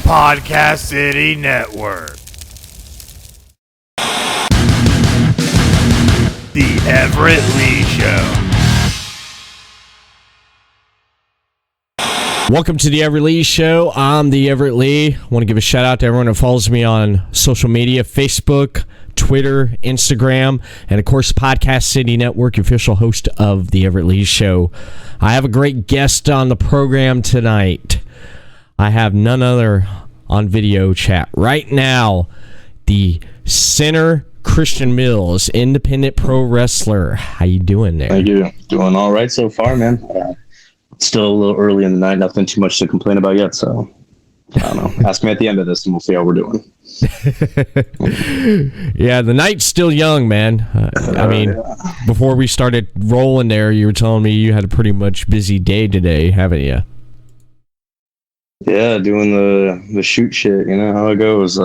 Podcast City Network. The Everett Lee Show. Welcome to the Everett Lee Show. I'm the Everett Lee. I want to give a shout out to everyone that follows me on social media, Facebook, Twitter, Instagram, and of course, Podcast City Network, official host of the Everett Lee Show. I have a great guest on the program tonight. I have none other on video chat right now, the center Christian Mills, independent pro wrestler. How you doing there? Thank you. Doing all right so far, man. Still a little early in the night. Nothing too much to complain about yet. So, I don't know. Ask me at the end of this, and we'll see how we're doing. Yeah, the night's still young, man. Before we started rolling there, you were telling me you had a pretty much busy day today, haven't you? Yeah, doing the shoot shit. You know how it goes.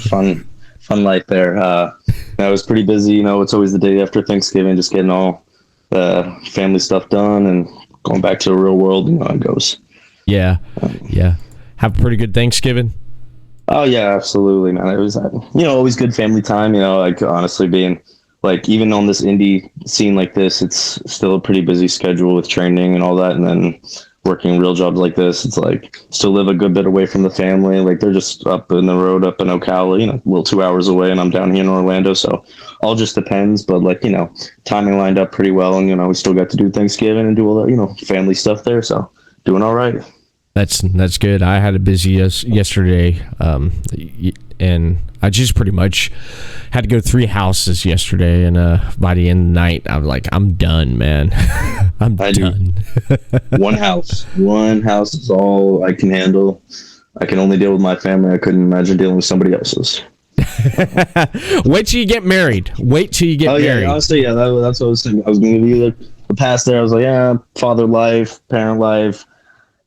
Fun life there. I was pretty busy. You know, it's always the day after Thanksgiving, just getting all the family stuff done and going back to the real world. You know how it goes. Yeah. Have a pretty good Thanksgiving? Oh, yeah, absolutely, man. It was, always good family time. You know, like, honestly, being, like, even on this indie scene like this, it's still a pretty busy schedule with training and all that. And then working real jobs like this, it's like, still live a good bit away from the family. Like, they're just up in the road, up in Ocala, a little 2 hours away, and I'm down here in Orlando. So all just depends. But, like, timing lined up pretty well. And, we still got to do Thanksgiving and do all that, family stuff there. So doing all right. That's good. I had a busy yesterday, and I just pretty much had to go to 3 houses yesterday, and by the end of the night, I was like, I'm done, man. I'm done. One house is all I can handle. I can only deal with my family. I couldn't imagine dealing with somebody else's. Wait till you get married. Married. Yeah, honestly, yeah, that's what I was thinking. I was going to be the past there. I was like, yeah, father life, parent life,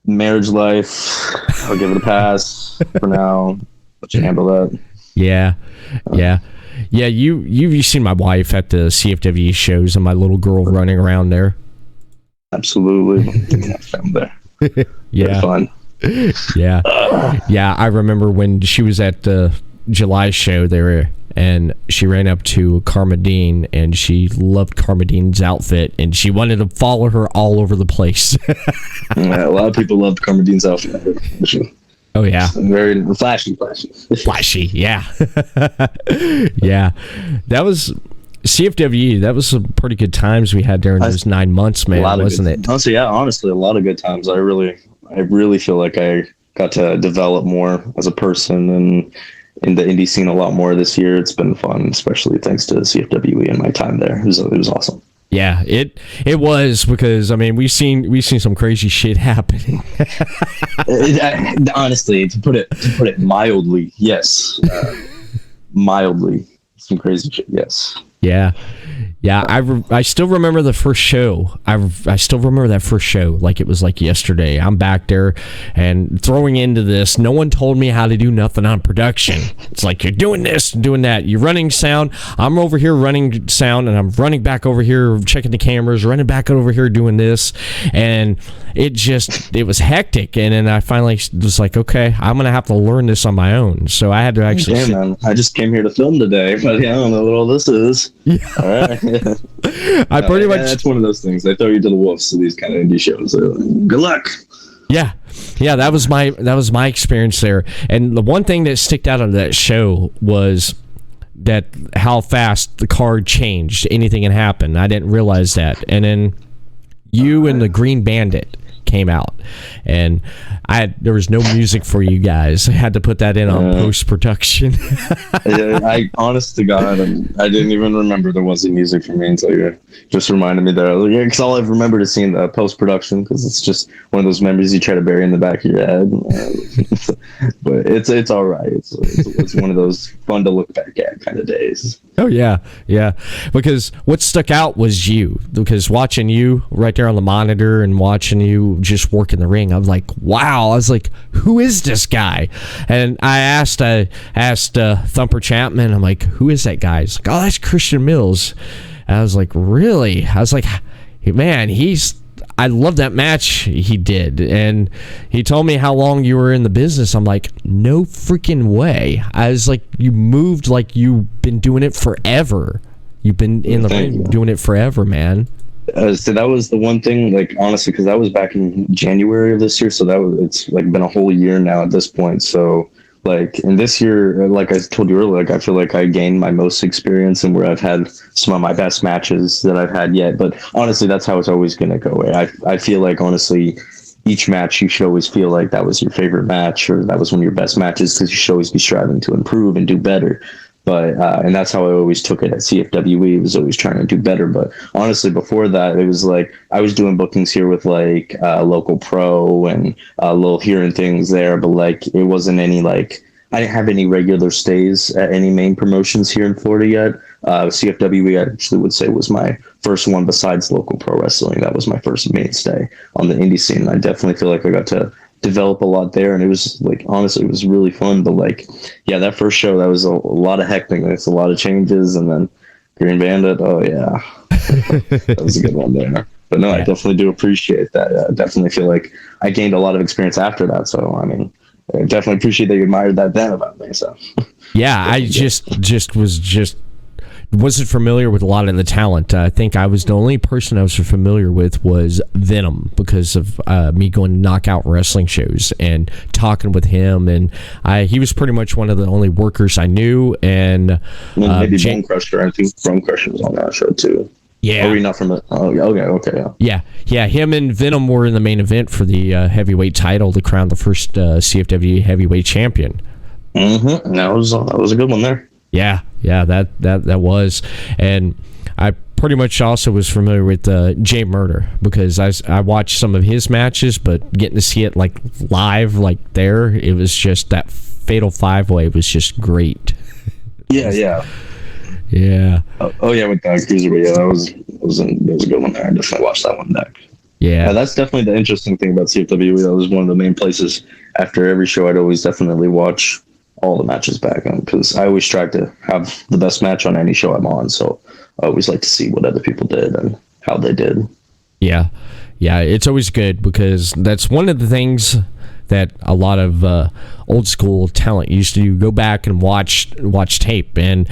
marriage life, I'll give it a pass for now. Let you handle that. Yeah. You've seen my wife at the CFW shows and my little girl running around there. Absolutely. There. Yeah. Fun. Yeah. I remember when she was at the July show there, and she ran up to Carmadine, and she loved Carmadine's outfit, and she wanted to follow her all over the place. Yeah, a lot of people loved Carmadine's outfit. Oh yeah, very flashy. Yeah. Yeah, that was CFWE. That was some pretty good times we had during those 9 months, man, wasn't it? Honestly, a lot of good times. I really feel like I got to develop more as a person and in the indie scene a lot more this year. It's been fun, especially thanks to CFWE and my time there. It was awesome. Yeah, it was, because we've seen some crazy shit happening. Honestly, to put it mildly, yes. Mildly, some crazy shit. Yes. Yeah. I still remember the first show. I still remember that first show like it was like yesterday. I'm back there and throwing into this. No one told me how to do nothing on production. It's like, you're doing this, doing that. You're running sound. I'm over here running sound, and I'm running back over here checking the cameras, running back over here doing this, and it was hectic. And then I finally was like, okay, I'm gonna have to learn this on my own. So I had to actually. Man, I just came here to film today, but I don't know what all this is. Yeah. All right. Pretty much. That's one of those things. They throw you to the wolves to these kind of indie shows. So, good luck. Yeah, that was my experience there. And the one thing that sticked out of that show was that how fast the card changed. Anything can happen. I didn't realize that. And then you and the Green Bandit came out, and there was no music for you guys. I had to put that in on post-production. I honest to God, I didn't even remember there wasn't music for me until you just reminded me there. Because all I've remembered is seeing the post-production, because it's just one of those memories you try to bury in the back of your head. But it's all right. It's one of those fun to look back at kind of days. Oh yeah. Because what stuck out was you. Because watching you right there on the monitor and watching you just work in the ring, I was like, wow. I was like, who is this guy? And I asked Thumper Chapman, I'm like, who is that guy? He's like, oh, that's Christian Mills. And I was like, really? I was like, man, I love that match he did, and he told me how long you were in the business. I'm like, no freaking way. I was like, you moved like you've been doing it forever. You've been in the ring doing it forever, man. So that was the one thing, like, honestly, because that was back in January of this year, so it's like been a whole year now at this point. So like in this year, like I told you earlier, like I feel like I gained my most experience and where I've had some of my best matches that I've had yet. But honestly, that's how it's always going to go. I feel like, honestly, each match you should always feel like that was your favorite match or that was one of your best matches, because you should always be striving to improve and do better. But and that's how I always took it at CFWE. It was always trying to do better. But honestly, before that, it was like I was doing bookings here with like local pro and little here and things there. But like it wasn't any like I didn't have any regular stays at any main promotions here in Florida yet. CFWE, I actually would say, was my first one besides local pro wrestling. That was my first mainstay on the indie scene. I definitely feel like I got to develop a lot there, and it was like, honestly, it was really fun. But like, yeah, that first show, that was a lot of hecticness, a lot of changes, and then Green Bandit, oh yeah, that was a good one there. But no, I definitely do appreciate that. I definitely feel like I gained a lot of experience after that. So I mean, I definitely appreciate that you admired that then about me. So yeah, I wasn't familiar with a lot of the talent. I think I was the only person I was familiar with was Venom, because of me going to knockout wrestling shows and talking with him, and he was pretty much one of the only workers I knew. And maybe Bone Crusher. I think Bone Crusher was on that show too. Yeah. Are you not from it? Oh, okay. Yeah. Him and Venom were in the main event for the heavyweight title to crown the first CFW heavyweight champion. Mm-hmm. That was a good one there. Yeah, that was. And I pretty much also was familiar with Jay Murder, because I watched some of his matches, but getting to see it like live, like there, it was just that Fatal 5-Way was just great. Yeah. Oh yeah, with that Cruiserweight, yeah, that was a good one there. I definitely watched that one back. Yeah, that's definitely the interesting thing about CFW. That was one of the main places. After every show, I'd always definitely watch all the matches back on, because I always strive to have the best match on any show I'm on. So I always like to see what other people did and how they did. Yeah, it's always good, because that's one of the things that a lot of old school talent used to go back and watch tape, and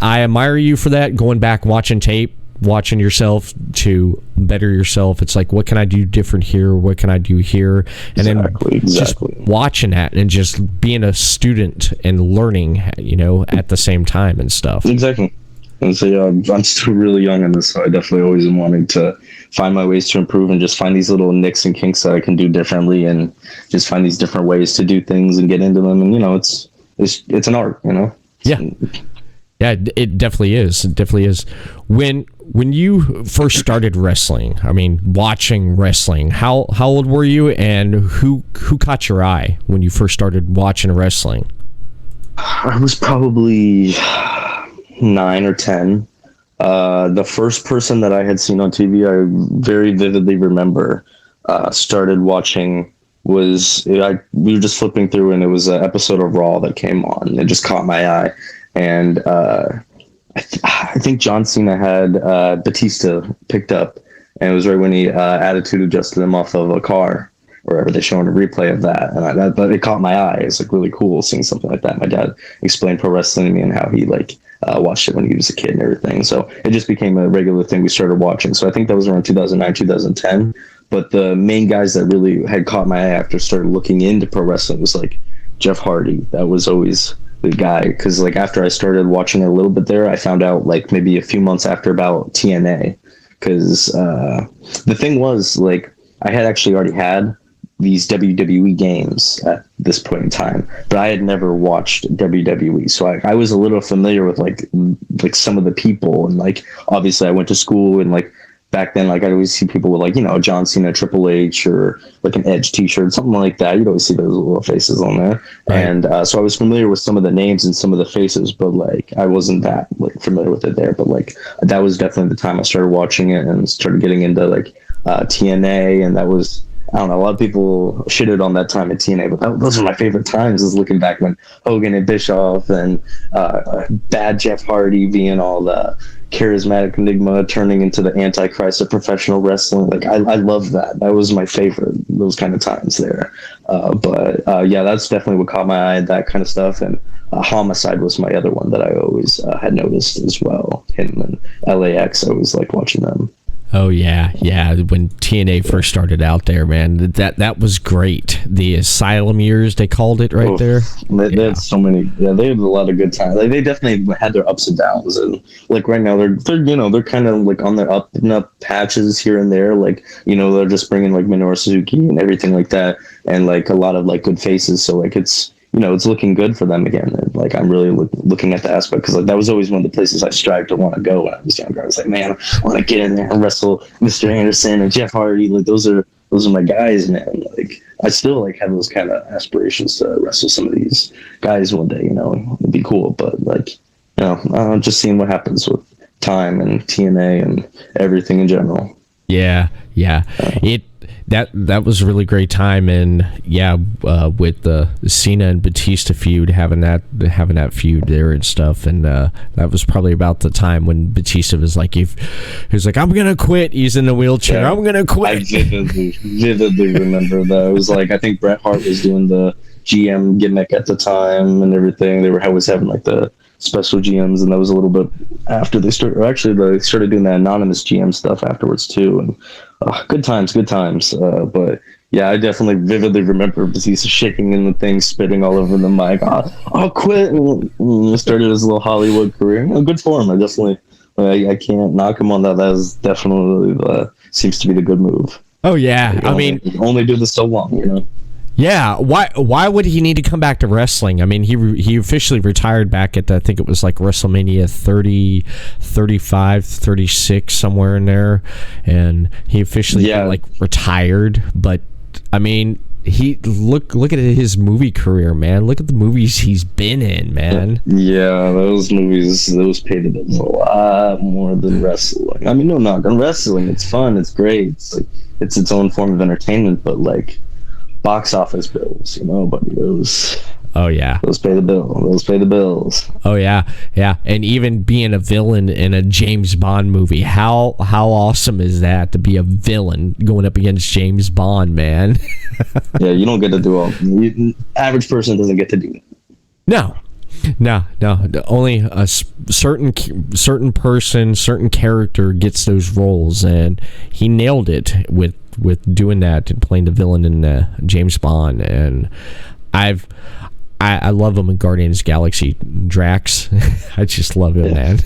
I admire you for that, going back, watching tape, watching yourself to better yourself. It's like, what can I do different here? What can I do here? And then just watching that and just being a student and learning, at the same time and stuff. Exactly. And so, yeah, I'm still really young in this, so I definitely always am wanting to find my ways to improve and just find these little nicks and kinks that I can do differently, and just find these different ways to do things and get into them. And, it's an art, Yeah. Yeah, it definitely is. It definitely is. When you first started wrestling, watching wrestling, how old were you, and who caught your eye when you first started watching wrestling? I was probably 9 or 10. The first person that I had seen on TV, I very vividly remember started watching was we were just flipping through, and it was an episode of Raw that came on. It just caught my eye. And I think John Cena had Batista picked up, and it was right when he attitude adjusted him off of a car, or wherever they showing a replay of that. And but it caught my eye. It's like really cool seeing something like that. My dad explained pro wrestling to me and how he watched it when he was a kid and everything. So it just became a regular thing we started watching. So I think that was around 2009, 2010. But the main guys that really had caught my eye after started looking into pro wrestling was like Jeff Hardy. That was always the guy, because like after I started watching it a little bit there, I found out like maybe a few months after about TNA, because the thing was, like, I had actually already had these WWE games at this point in time, but I had never watched WWE, so I was a little familiar with like some of the people, and like obviously I went to school, and like back then, like I'd always see people with like John Cena, Triple H, or like an Edge T-shirt, something like that. You'd always see those little faces on there, right. And so I was familiar with some of the names and some of the faces, but like I wasn't that like familiar with it there. But like that was definitely the time I started watching it and started getting into like TNA, and that was I don't know, a lot of people shitted on that time at TNA, but those are my favorite times, is looking back when Hogan and Bischoff and bad Jeff Hardy being all the charismatic enigma turning into the antichrist of professional wrestling. Like, I love that. That was my favorite, those kind of times there. Yeah, that's definitely what caught my eye, that kind of stuff. And Homicide was my other one that I always had noticed as well. Him and LAX, I always liked watching them. Oh yeah. When TNA first started out there, man, that was great. The Asylum years, they called it there. They had so many. Yeah, they had a lot of good times. Like, they definitely had their ups and downs, and like right now they're kind of like on their up and up patches here and there. Like, they're just bringing like Minoru Suzuki and everything like that, and like a lot of like good faces. So like it's looking good for them again. And like, I'm really looking at the aspect, because like that was always one of the places I strived to want to go when I was younger. I was like, man, I want to get in there and wrestle Mr. Anderson and Jeff Hardy. Like, those are my guys, man. Like, I still like have those kind of aspirations to wrestle some of these guys one day. It'd be cool. But like, just seeing what happens with time and TNA and everything in general. Yeah. That was a really great time, and with the Cena and Batista feud, having that feud there and stuff, and that was probably about the time when Batista was like, he was like, I'm gonna quit. He's in the wheelchair. Yeah, I'm gonna quit. I vividly remember that. It was like, I think Bret Hart was doing the GM gimmick at the time and everything. They were always having like the special GMs, and that was a little bit after they started doing that anonymous GM stuff afterwards too. And good times. But yeah, I definitely vividly remember Batista shaking in the thing, spitting all over the mic. I'll quit, and started his little Hollywood career. Good for him. I can't knock him on that. That is definitely seems to be the good move. Oh yeah, I mean, only do this so long, Yeah, why would he need to come back to wrestling? I mean, he officially retired back at, I think it was like WrestleMania 30, 35, 36, somewhere in there, and he officially retired. But I mean, he look at his movie career, man. Look at the movies he's been in, man. Yeah, those movies, those paid a lot more than wrestling. I mean, no knock on wrestling. It's fun. It's great. It's like, it's its own form of entertainment, but like, box office bills, buddy. Those pay the bill. Those pay the bills. Oh yeah. And even being a villain in a James Bond movie, how awesome is that, to be a villain going up against James Bond, man? Yeah, you don't get to do all. Average person doesn't get to do that. No. Only a certain person, certain character gets those roles, and he nailed it with doing that and playing the villain in James Bond. And I love him in Guardians of the Galaxy. Drax, I just love him, man.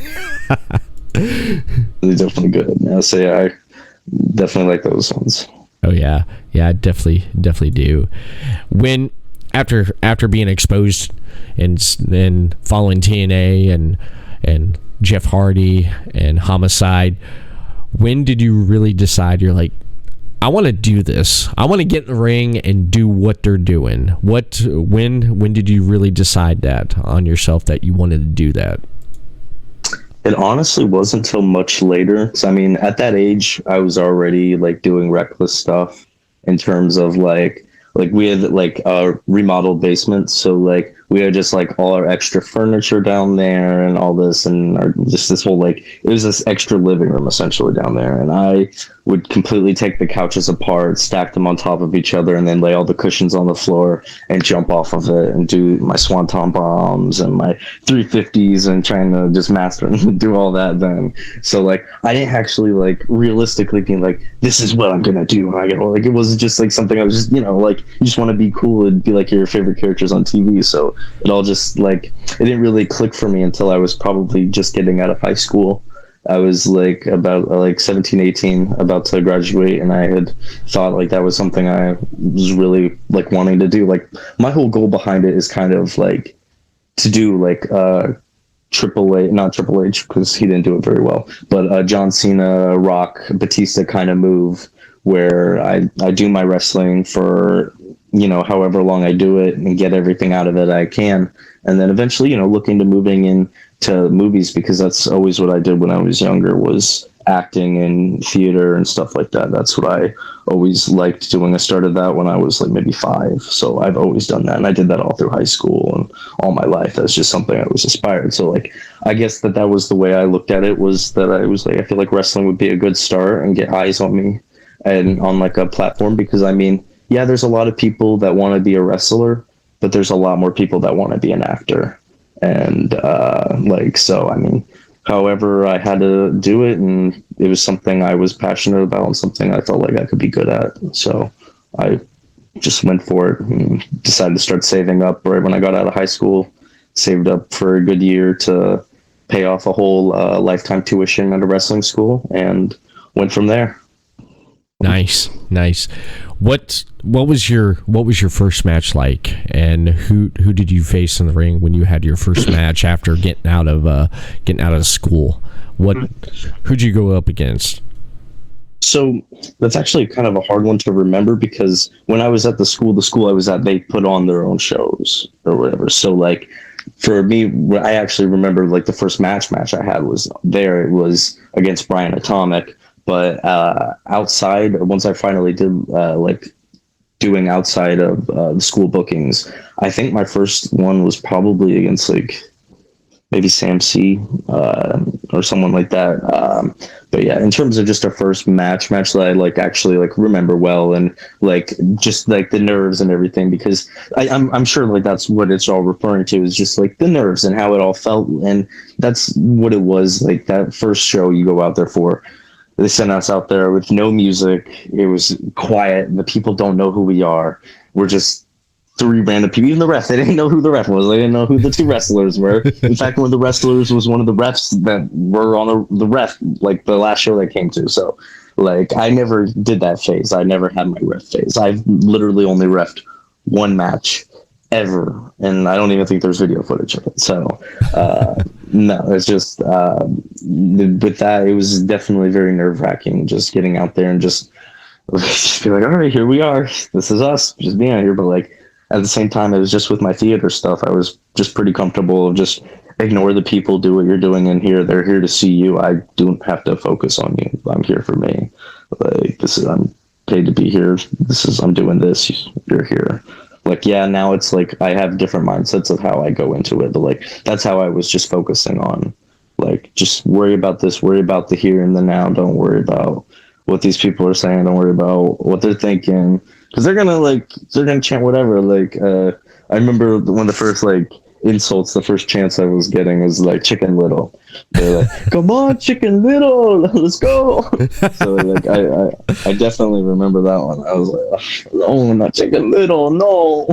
He's definitely good. I definitely like those ones. Oh yeah, I definitely do. When after being exposed and following TNA and Jeff Hardy and Homicide, when did you really decide you're like, I want to do this? I want to get in the ring and do what they're doing. When did you really decide that on yourself, that you wanted to do that? It honestly wasn't until much later. So, I mean, at that age, I was already like doing reckless stuff in terms of like we had like a remodeled basement. So like we had just like all our extra furniture down there and all this, and just this whole like, it was this extra living room essentially down there. And I would completely take the couches apart, stack them on top of each other, and then lay all the cushions on the floor and jump off of it and do my swanton bombs and my 350s and trying to just master and do all that then. So like I didn't actually like realistically being like, this is what I'm gonna do when I get old. Like, it was just like something I was just, like, you just want to be cool and be like your favorite characters on TV. So it all just like, it didn't really click for me until I was probably just getting out of high school. I was like about like 17, 18, about to graduate, and I had thought like that was something I was really like wanting to do. Like my whole goal behind it is kind of like to do like not Triple H because he didn't do it very well, but John Cena, Rock, Batista kind of move where I do my wrestling for, however long I do it and get everything out of it I can. And then eventually, looking to moving in to movies, because that's always what I did when I was younger, was acting and theater and stuff like that. That's what I always liked doing. I started that when I was like maybe 5, so I've always done that, and I did that all through high school and all my life. That's just something I was aspired. So like, I guess that was the way I looked at it, was that I was like, I feel like wrestling would be a good start and get eyes on me and on like a platform, because I mean, yeah, there's a lot of people that want to be a wrestler, but there's a lot more people that want to be an actor. And so I mean, however I had to do it, and it was something I was passionate about and something I felt like I could be good at, so I just went for it and decided to start saving up right when I got out of high school. Saved up for a good year to pay off a whole lifetime tuition at a wrestling school, and went from there. Nice. What was your first match like, and who did you face in the ring when you had your first match after getting out of school? Who'd you go up against? So that's actually kind of a hard one to remember, because when I was at the school I was at, they put on their own shows or whatever. So like for me, I actually remember like the first match I had was there. It was against Brian Atomic. But outside, once I finally did doing outside of the school bookings, I think my first one was probably against like maybe Sam C or someone like that. But yeah, in terms of just a first match that I like actually like remember well, and like just like the nerves and everything, because I'm sure like that's what it's all referring to, is just like the nerves and how it all felt, and that's what it was. Like that first show you go out there for. They sent us out there with no music. It was quiet. The people don't know who we are. We're just 3 random people. Even the ref, they didn't know who the ref was. They didn't know who the 2 wrestlers were. In fact, one of the wrestlers was one of the refs that were on the ref, like the last show they came to. So, like, I never did that phase. I never had my ref phase. I've literally only refed 1 match ever, and I don't even think there's video footage of it. So no, it's just with that, it was definitely very nerve-wracking just getting out there and just be like, all right, here we are, this is us, just being out here. But like at the same time, it was just with my theater stuff, I was just pretty comfortable. Just ignore the people, do what you're doing in here. They're here to see you. I don't have to focus on you. I'm here for me. Like I'm paid to be here. I'm doing this. You're here. Like, yeah, now it's like I have different mindsets of how I go into it, but like that's how I was just focusing on, like, just worry about this, worry about the here and the now. Don't worry about what these people are saying. Don't worry about what they're thinking, because they're gonna chant whatever. Like I remember one of the first like insults, the first chance I was getting was like Chicken Little. They're like, come on, Chicken Little, let's go. So like I definitely remember that one. I was like, oh, not Chicken Little, no.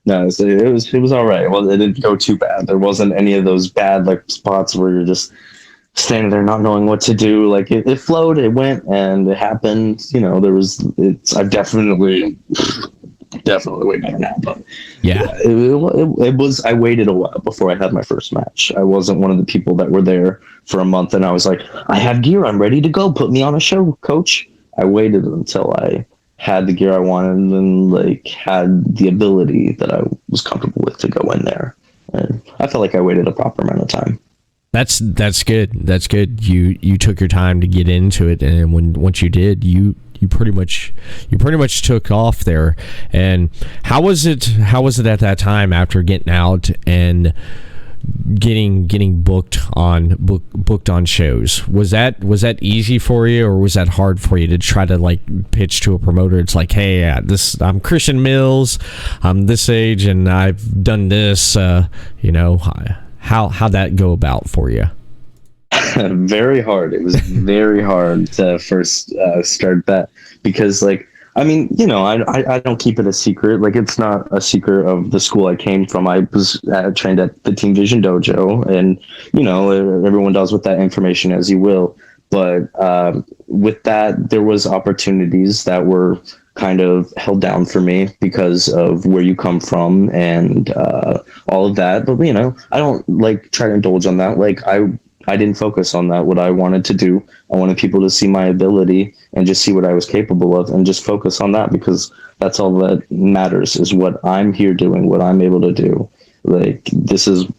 No, so it was all right. Well, it didn't go too bad. There wasn't any of those bad like spots where you're just standing there not knowing what to do. Like it flowed, it went, and it happened. You know, I've definitely way better now, but yeah, it was. I waited a while before I had my first match. I wasn't one of the people that were there for a month and I was like, I have gear, I'm ready to go, put me on a show, coach. I waited until I had the gear I wanted and like had the ability that I was comfortable with to go in there, and I felt like I waited a proper amount of time. That's good. That's good. You took your time to get into it, and once you did, you pretty much took off there. And how was it at that time after getting out and getting booked on shows? Was that easy for you, or was that hard for you to try to like pitch to a promoter? It's like, hey, I'm Christian Mills, I'm this age and I've done this, how'd that go about for you? Very hard. It was very hard to first start that, because like, I mean, I don't keep it a secret. Like, it's not a secret of the school I came from. I was trained at the Team Vision Dojo, and everyone does with that information as you will. But with that, there was opportunities that were kind of held down for me because of where you come from and all of that. But I don't like try to indulge on that. Like I didn't focus on that. What I wanted to do, I wanted people to see my ability and just see what I was capable of and just focus on that, because that's all that matters, is what I'm here doing, what I'm able to do. Like, this is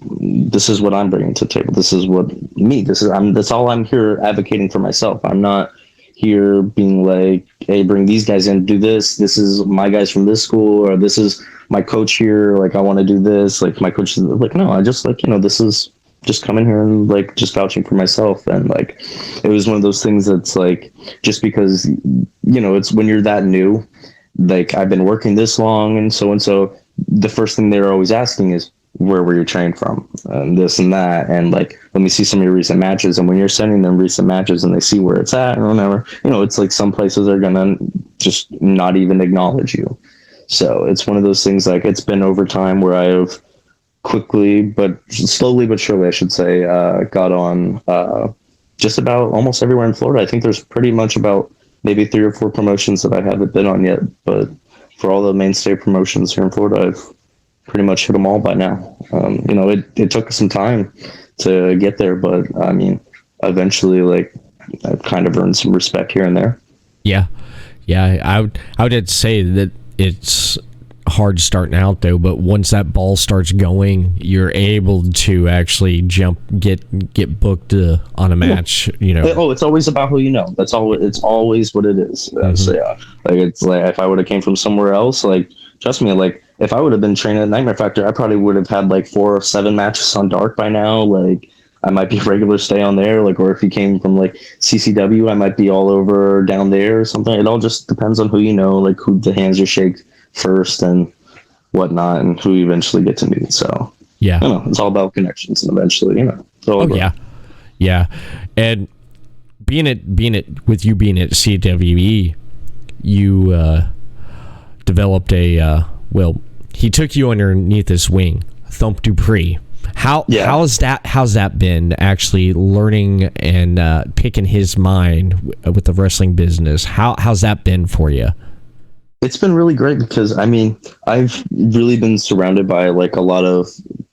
what I'm bringing to the table. This is what me. That's all I'm here advocating for myself. I'm not here being like, hey, bring these guys in, do this. This is my guys from this school, or this is my coach here. Like, I want to do this. Like, my coach is like, no, I just like, this is just coming here and like just vouching for myself. And like, it was one of those things that's like, just because, it's when you're that new, like I've been working this long and so, the first thing they're always asking is, where were you trained from, and this and that, and like, let me see some of your recent matches. And when you're sending them recent matches and they see where it's at or whatever, it's like some places are gonna just not even acknowledge you. So it's one of those things, like, it's been over time where I've slowly but surely, I should say, got on just about almost everywhere in Florida. I think there's pretty much about maybe 3 or 4 promotions that I haven't been on yet, but for all the mainstay promotions here in Florida, I've pretty much hit them all by now. It took some time to get there, but I mean, eventually, like, I've kind of earned some respect here and there. Yeah. I would say that it's hard starting out though, but once that ball starts going, you're able to actually get booked on a match. It's always about who you know. That's all. It's always what it is. So yeah, like, it's like, if I would have came from somewhere else, like, trust me, like, if I would have been trained at Nightmare Factory, I probably would have had like 4 or 7 matches on Dark by now. Like, I might be a regular stay on there, like, or if he came from like CCW, I might be all over down there or something. It all just depends on who you know, like, who the hands you shake first and whatnot, and who you eventually get to meet. So yeah, it's all about connections, and eventually, it's all about. Yeah. And being at CWE, you developed he took you underneath his wing, Thump Dupree. How's that been, actually learning and picking his mind with the wrestling business? How's that been for you? It's been really great, because I mean, I've really been surrounded by like a lot of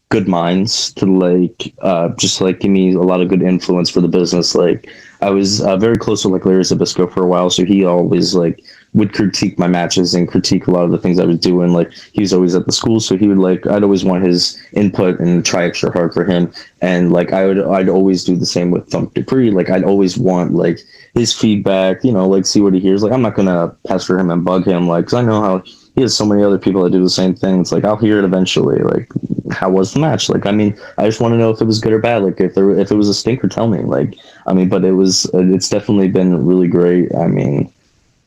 good minds to like just like give me a lot of good influence for the business. Like, I was very close with like Larry Zabisco for a while, so he always like would critique my matches and critique a lot of the things I was doing. Like, he was always at the school, so he would like, I'd always want his input and try extra hard for him. And like, I'd always do the same with Thump Dupree. Like, I'd always want like his feedback, like, see what he hears. Like, I'm not gonna pester him and bug him, like, 'cause I know how he has so many other people that do the same thing. It's like, I'll hear it eventually. Like, how was the match? Like, I mean, I just want to know if it was good or bad. Like, if it was a stinker, tell me. Like, I mean, but it's definitely been really great. I mean,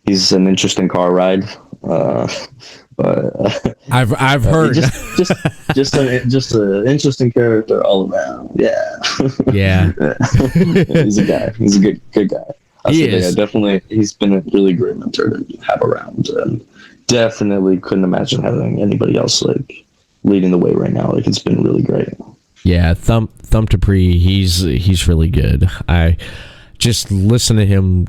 he's an interesting car ride, but I've heard just an interesting character all around. Yeah. He's a guy. He's a good guy. Definitely, he's been a really great mentor to have around, and definitely couldn't imagine having anybody else like leading the way right now. Like, it's been really great. Yeah, Thump Dupree, he's really good. I just listen to him,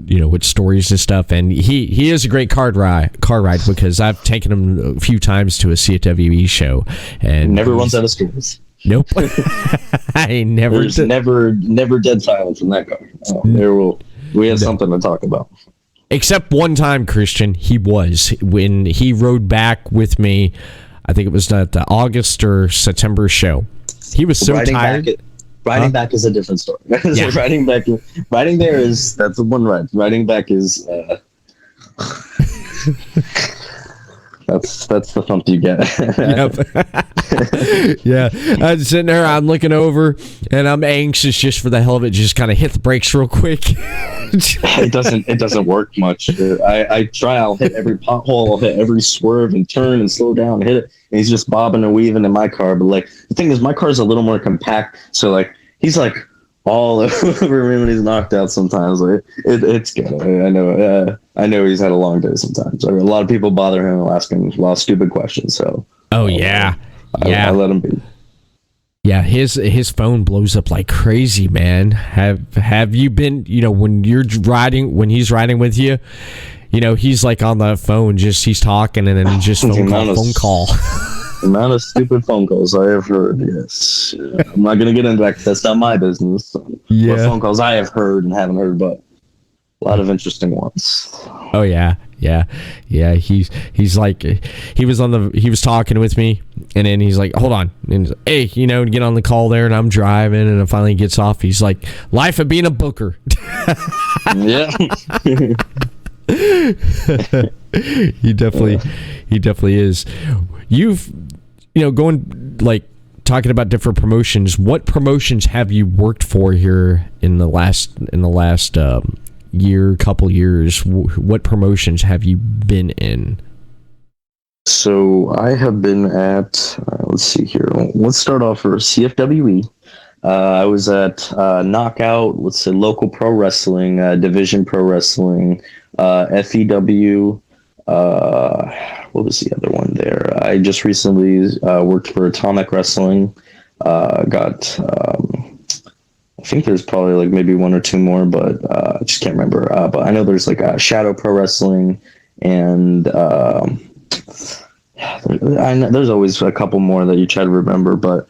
with stories and stuff, and he is a great car ride, because I've taken him a few times to a CWE show, and never runs out of stories. Nope. I never. There's never dead silence in that car. We have something to talk about. Except one time, Christian, when he rode back with me. I think it was at the August or September show. He was so tired. Riding back is a different story. Yeah. Riding there is, that's the one ride. Riding back is that's the thump you get. Yep. Yeah. I'm sitting there, I'm looking over, and I'm anxious just for the hell of it, just kind of hit the brakes real quick. It doesn't work much. I try, I'll hit every pothole, I'll hit every swerve and turn and slow down and hit it, and he's just bobbing and weaving in my car. But like, the thing is, my car is a little more compact, so like, he's like all over me when he's knocked out sometimes. Like, it's good. I know he's had a long day sometimes. A lot of people bother him and ask him a lot of stupid questions. So I let him be. Yeah, his phone blows up like crazy, man. Have you been, when he's riding with you, he's like on the phone, he's talking, and then just phone call. The amount of stupid phone calls I have heard, yes. I'm not going to get into that, 'cause that's not my business. Yeah. What phone calls I have heard and haven't heard, but a lot of interesting ones. Oh, yeah. Yeah. He's like, he was talking with me, and then he's like, hold on, and he's like, hey, get on the call there, and I'm driving, and it finally gets off. He's like, life of being a booker. Yeah. He definitely is. You've, going, like, talking about different promotions. What promotions have you worked for here in the last couple years? What promotions have you been in? So I have been at, let's see here. Let's start off for CFWE. I was at Knockout, let's say local pro wrestling, Division Pro Wrestling, FEW. What was the other one there? I just recently worked for Atomic Wrestling. I think there's probably like maybe one or two more, but I just can't remember. But I know there's like Shadow Pro Wrestling, and I know there's always a couple more that you try to remember. But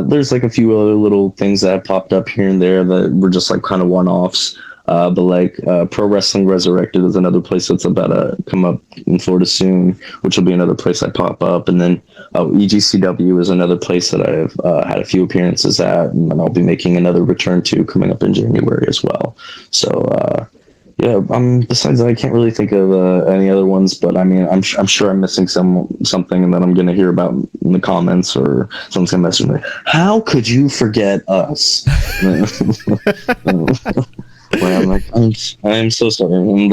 there's like a few other little things that have popped up here and there that were just like kind of one-offs. But like Pro Wrestling Resurrected is another place that's about to come up in Florida soon, which will be another place I pop up. And then EGCW is another place that I've had a few appearances at, and I'll be making another return to coming up in January as well. So yeah, besides that, I can't really think of any other ones, but I mean, I'm sure I'm missing something that I'm going to hear about in the comments, or someone's going to message me. How could you forget us? Where I'm like, I'm so sorry. I'm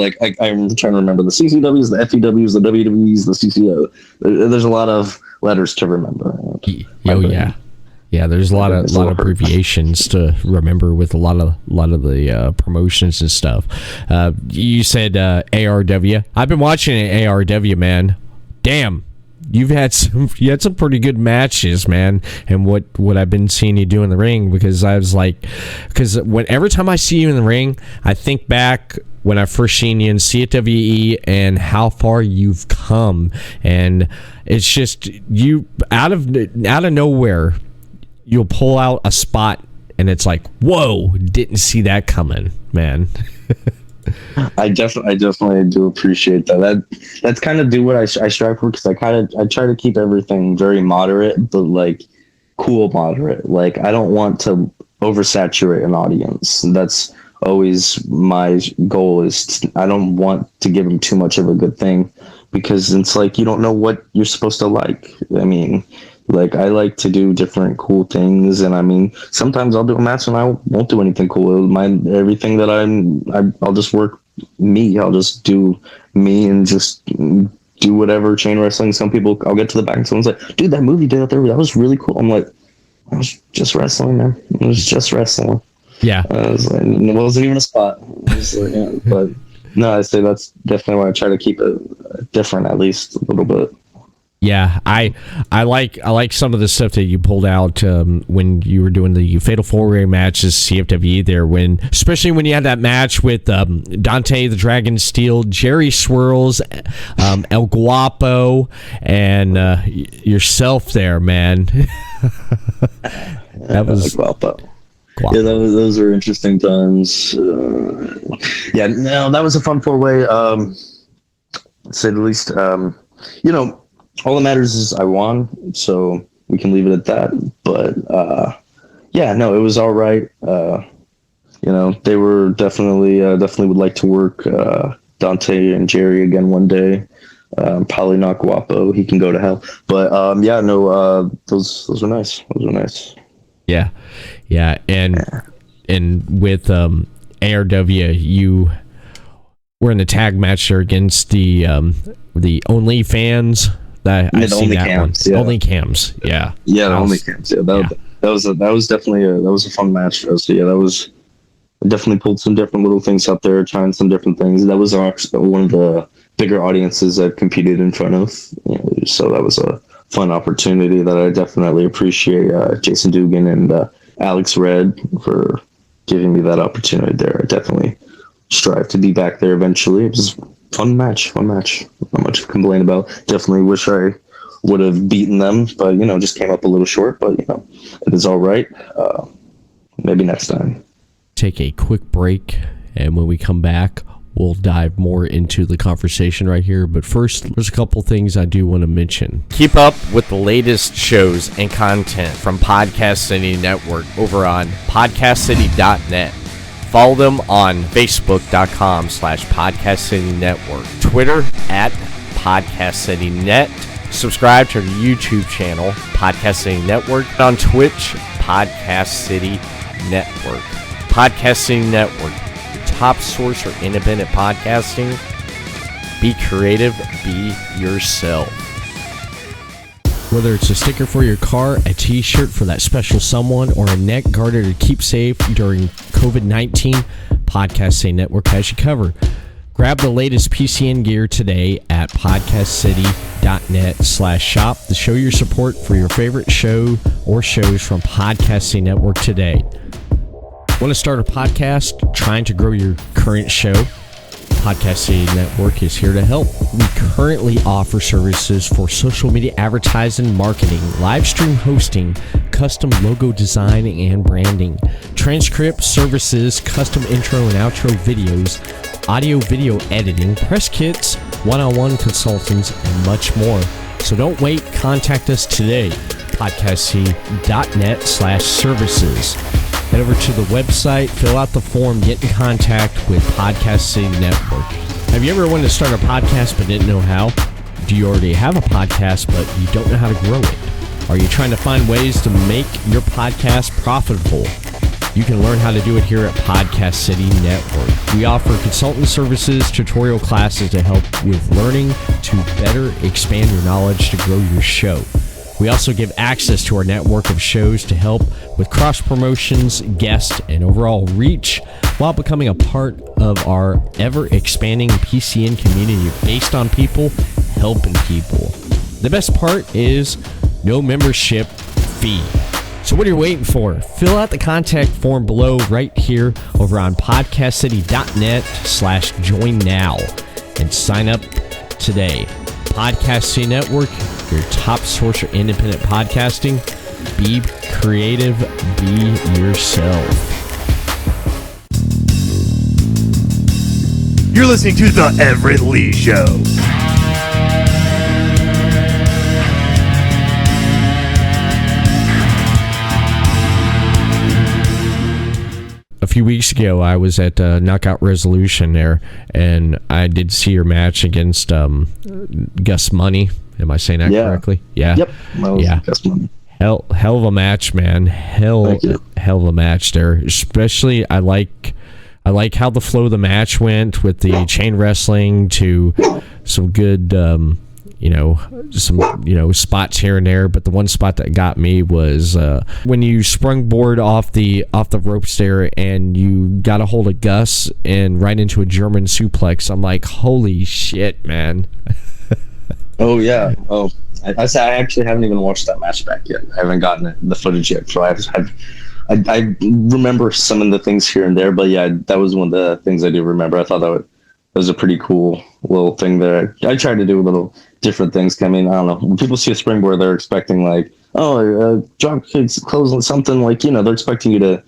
trying to remember the CCWs, the FEWs, the WWEs, the CCO. There's a lot of letters to remember. Yeah. There's a lot of abbreviations to remember with a lot of the promotions and stuff. You said ARW. I've been watching ARW, man. Damn. You had some pretty good matches, man, and what I've been seeing you do in the ring, because every time I see you in the ring, I think back when I first seen you in CWE and how far you've come, and it's just you out of nowhere, you'll pull out a spot and it's like, whoa, didn't see that coming, man. I definitely do appreciate that. That's kind of what I strive for, because I try to keep everything very moderate, but like cool moderate. Like I don't want to oversaturate an audience. That's always my goal. I don't want to give them too much of a good thing, because it's like you don't know what you're supposed to like. I mean, like I like to do different cool things, and I mean sometimes I'll do a match and I won't do anything cool. Everything that I'll just work me. I'll just do me and just do whatever chain wrestling. Some people, I'll get to the back and someone's like, "Dude, that movie you did out there, that was really cool." I'm like, "I was just wrestling, man. It was just wrestling." Yeah, it wasn't even a spot. Yeah. But no, I say that's definitely why I try to keep it different, at least a little bit. Yeah, I like some of the stuff that you pulled out when you were doing the Fatal 4-Way matches, CFWE there, especially when you had that match with Dante the Dragon Steel, Jerry Swirls, El Guapo, and yourself there, man. That was Guapo. Yeah, those were interesting times. That was a fun 4-way, to say the least. All that matters is I won, so we can leave it at that. But it was all right. They were definitely would like to work Dante and Jerry again one day. Probably not Guapo. He can go to hell. But those were nice. Those were nice. Yeah, and with ARW, you were in the tag match there against the OnlyFans. I've seen that one. Yeah. Only cams, yeah. Yeah, the only cams. Yeah, that was definitely a fun match for us. So, yeah, I definitely pulled some different little things out there, trying some different things. That was one of the bigger audiences I've competed in front of. So that was a fun opportunity that I definitely appreciate Jason Dugan and Alex Red for giving me that opportunity there. I definitely strive to be back there eventually. It was fun match. Not much to complain about. Definitely wish I would have beaten them, but just came up a little short. But it is all right. Maybe next time. Take a quick break, and when we come back, we'll dive more into the conversation right here. But first, there's a couple things I do want to mention. Keep up with the latest shows and content from Podcast City Network over on podcastcity.net. Follow them on facebook.com/Podcast City Network, Twitter @PodcastCityNet. Subscribe to our YouTube channel, Podcast City Network, and on Twitch, Podcast City Network. Podcast City Network, your top source for independent podcasting. Be creative, be yourself. Whether it's a sticker for your car, a t-shirt for that special someone, or a neck garter to keep safe during COVID-19, Podcast City Network has you covered. Grab the latest PCN gear today at podcastcity.net/shop to show your support for your favorite show or shows from Podcast City Network today. Want to start a podcast? Trying to grow your current show? Podcast City Network is here to help. We currently offer services for social media advertising, marketing, live stream hosting, custom logo design and branding, transcript services, custom intro and outro videos, audio-video editing, press kits, one-on-one consultants, and much more. So don't wait. Contact us today. podcastcity.net/services. Head over to the website, fill out the form, get in contact with Podcast City Network. Have you ever wanted to start a podcast but didn't know how? Do you already have a podcast but you don't know how to grow it? Are you trying to find ways to make your podcast profitable? You can learn how to do it here at Podcast City Network. We offer consultant services, tutorial classes to help with learning to better expand your knowledge to grow your show. We also give access to our network of shows to help with cross promotions, guests, and overall reach while becoming a part of our ever-expanding PCN community based on people helping people. The best part is no membership fee. So what are you waiting for? Fill out the contact form below right here over on podcastcity.net/join now and sign up today. Podcast City Network, your top source for independent podcasting. Be creative, be yourself. You're listening to The Everett Lee Show. A few weeks ago, I was at Knockout Resolution there, and I did see your match against Gus Money. Am I saying that correctly? Yeah. Yep. Gus Money. Hell of a match, man. Hell of a match there. Especially, I like how the flow of the match went with the chain wrestling to some good, spots here and there. But the one spot that got me was when you sprungboard off the ropes there and you got a hold of Gus and right into a German suplex. I'm like, holy shit, man. Oh yeah. Oh, I actually haven't even watched that match back yet. I haven't gotten the footage yet, so I remember some of the things here and there, but yeah, that was one of the things I do remember. I thought that was a pretty cool little thing there. I tried to do little different things. I mean, I don't know. When people see a springboard, they're expecting like, drop kicks, close something like, they're expecting you to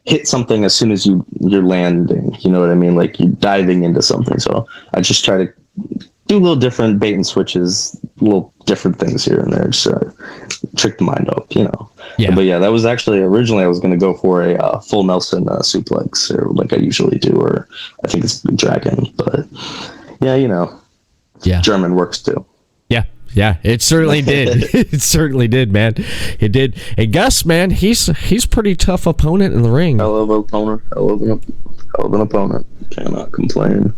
hit something as soon as you're landing. You know what I mean? Like you're diving into something. So I just try to do little different bait and switches, little different things here and there, just trick the mind up, Yeah. But yeah, that was actually originally I was going to go for a full Nelson suplex, or like I usually do, or I think it's Dragon. But yeah, German works too. Yeah, it certainly did. It certainly did, man. It did. And Gus, man, he's pretty tough opponent in the ring. Hell of an opponent. Cannot complain.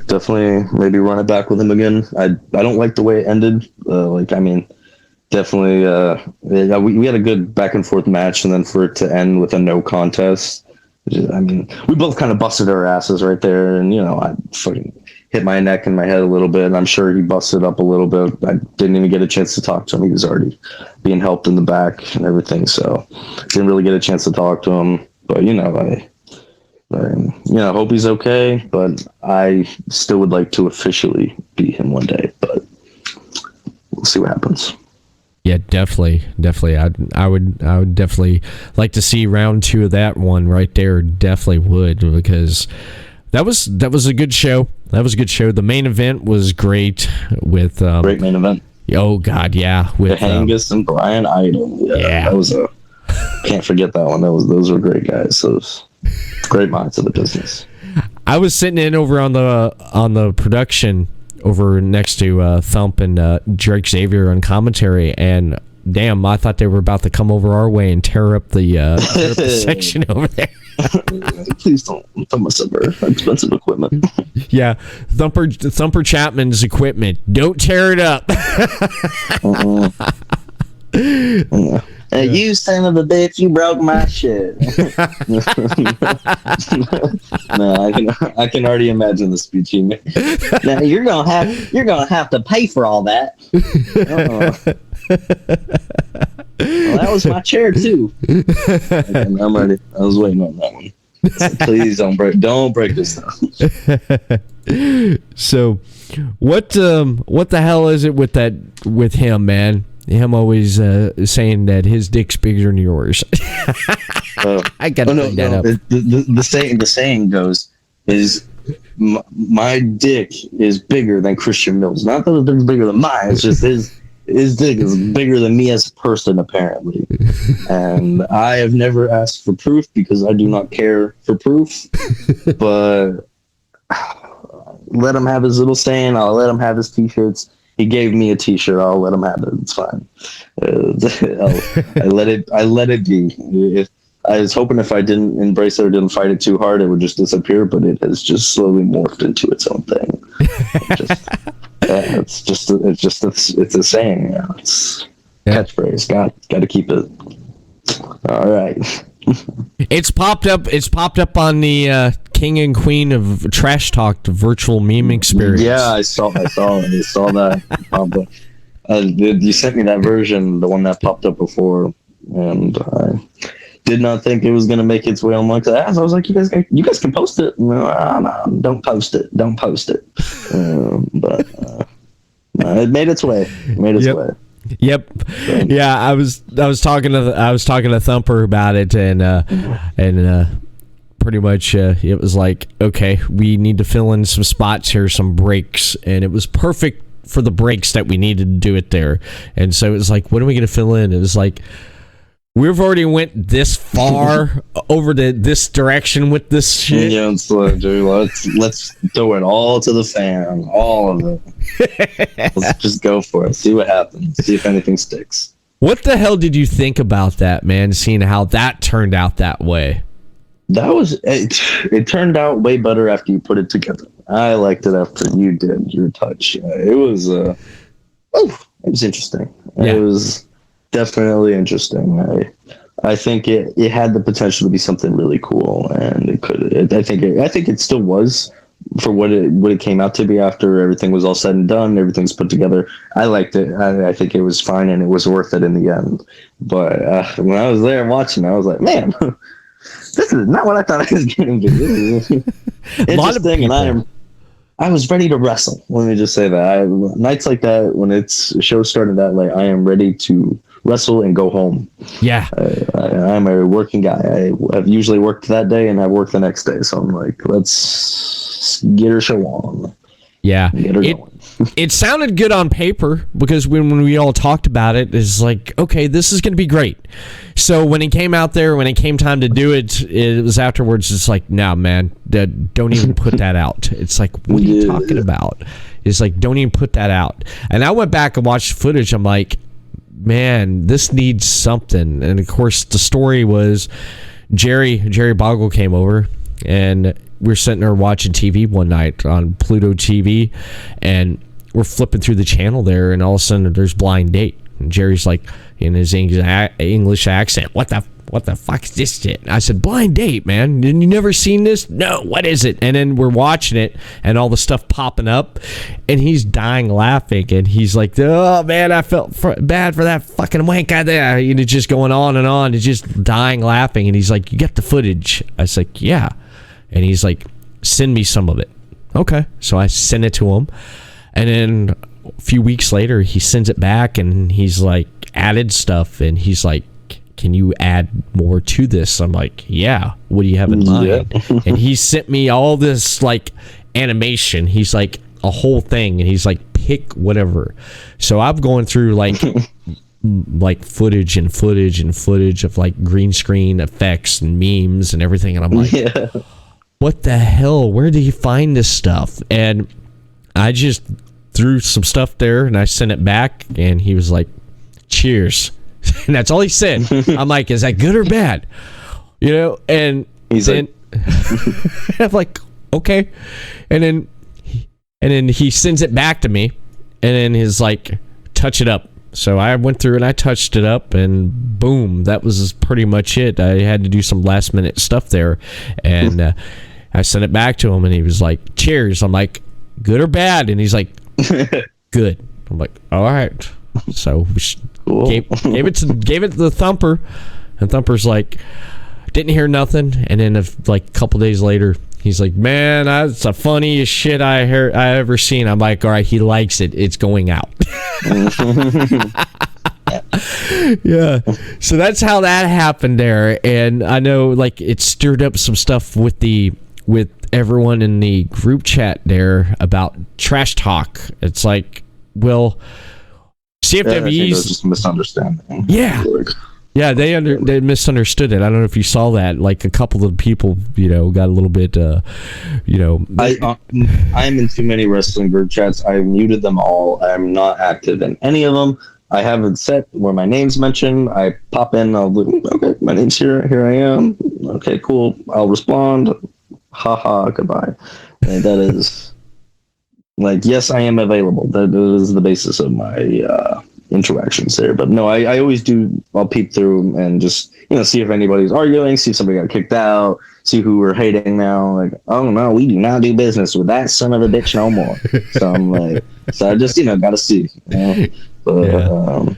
Definitely, maybe run it back with him again. I don't like the way it ended. Definitely. We had a good back and forth match, and then for it to end with a no contest. We both kind of busted our asses right there, and I fucking hit my neck and my head a little bit, and I'm sure he busted up a little bit. I didn't even get a chance to talk to him. He was already being helped in the back and everything, so didn't really get a chance to talk to him. But I hope he's okay, but I still would like to officially beat him one day, but we'll see what happens. Yeah, definitely. I would definitely like to see round 2 of that one right there. Definitely would, because That was a good show. The main event was great with great main event. Oh God, yeah, with Angus and Brian Idol. Yeah, that was can't forget that one. Those were great guys. Those great minds of the business. I was sitting in over on the production over next to Thump and Drake Xavier on commentary, and damn, I thought they were about to come over our way and tear up the section over there. Please don't mess up our expensive equipment. Yeah, Thumper Chapman's equipment. Don't tear it up. Hey, you son of a bitch! You broke my shit. No, I can already imagine the speech he made. Now you're gonna have to pay for all that. Well, that was my chair too. Okay, I'm ready. I was waiting on that one. So please don't break this down. So, what the hell is it with him, man? Him always saying that his dick's bigger than yours. I gotta bring that up. The saying goes is my dick is bigger than Christian Mills. Not that it's bigger than mine. It's just his dick is bigger than me as a person, apparently. And I have never asked for proof because I do not care for proof. But let him have his little saying. I'll let him have his t-shirts. He gave me a t-shirt. I'll let him have it. It's fine. I let it be. I was hoping if I didn't embrace it or didn't fight it too hard, it would just disappear, but it has just slowly morphed into its own thing. It's a saying. It's catchphrase. Got to keep it. All right. It's popped up on the King and Queen of Trash Talk, the virtual meme experience. Yeah, I saw that. You sent me that version, the one that popped up before, and I did not think it was going to make its way on Mike's ass. I was like, you guys can post it. No, don't post it. But it made its way. Way. Yep. Yeah, I was talking to Thumper about it, and pretty much it was like, okay, we need to fill in some spots here, some breaks, and it was perfect for the breaks that we needed to do it there. And so it was like, what are we going to fill in? It was like, we've already went this far over to this direction with this shit. Yeah, let's throw it all to the fan, all of it. Let's just go for it. See what happens. See if anything sticks. What the hell did you think about that, man? Seeing how that turned out that way. That was it. Turned out way better after you put it together. I liked it after you did your touch. It was interesting. Yeah. It was definitely interesting. I think it had the potential to be something really cool, and it could. I think it still was for what it came out to be after everything was all said and done. Everything's put together. I liked it. I think it was fine, and it was worth it in the end. But when I was there watching, I was like, man, this is not what I thought I was getting to. This is interesting, and I was ready to wrestle. Let me just say that. Nights like that, when it's show started that late, I am ready to wrestle and go home. Yeah. I'm a working guy. I've usually worked that day and I work the next day. So I'm like, let's get her show on. Yeah. Get her going. It sounded good on paper because when we all talked about it, it's like, okay, this is going to be great. So when it came out there, when it came time to do it, it was afterwards. It's like, no, man, don't even put that out. It's like, what are you talking about? It's like, don't even put that out. And I went back and watched the footage. I'm like, man, this needs something. And of course, the story was Jerry Boggle came over, and we're sitting there watching TV one night on Pluto TV, and we're flipping through the channel there, and all of a sudden there's Blind Date, and Jerry's like, in his English accent, what the fuck is this shit? And I said, Blind Date, man. You never seen this? No, what is it? And then we're watching it, and all the stuff popping up, and he's dying laughing, and he's like, oh man, I felt bad for that fucking wank out there. And it's just going on and on. It's just dying laughing, and he's like, you got the footage? I was like, yeah. And he's like, send me some of it. Okay. So I sent it to him, and then a few weeks later, he sends it back, and he's like, added stuff, and he's like, can you add more to this? I'm like, yeah, what do you have in mind? And he sent me all this like animation. He's like a whole thing, and he's like, pick whatever. So I'm going through like footage of like green screen effects and memes and everything, and I'm like, what the hell? Where did he find this stuff? And I just threw some stuff there, and I sent it back, and he was like, cheers. And that's all he said. I'm like, is that good or bad? You know, and he's then I'm like, okay. And then he sends it back to me, and then he's like, touch it up. So I went through and I touched it up, and boom, that was pretty much it. I had to do some last minute stuff there, and I sent it back to him, and he was like, cheers. I'm like, good or bad? And he's like, good. I'm like, all right. So we gave it to the Thumper, and Thumper's like, didn't hear nothing. And then like a couple days later, he's like, man, that's the funniest shit I ever seen. I'm like, all right, he likes it. It's going out. Yeah. So that's how that happened there. And I know like it stirred up some stuff with everyone in the group chat there about trash talk. It's like, well, CFWE's it was just a misunderstanding. Yeah. Yeah, they misunderstood it. I don't know if you saw that. Like a couple of people, got a little bit, I'm in too many wrestling group chats. I muted them all. I'm not active in any of them. I have it set where my name's mentioned. I pop in. I'll look, okay, my name's here. Here I am. Okay, cool. I'll respond. Haha, goodbye. And that is like, yes, I am available. That is the basis of my interactions there. But no, I always do. I'll peep through and just see if anybody's arguing, see if somebody got kicked out, see who we're hating now. Like, oh no, we do not do business with that son of a bitch no more. So I'm like, so I just gotta see. But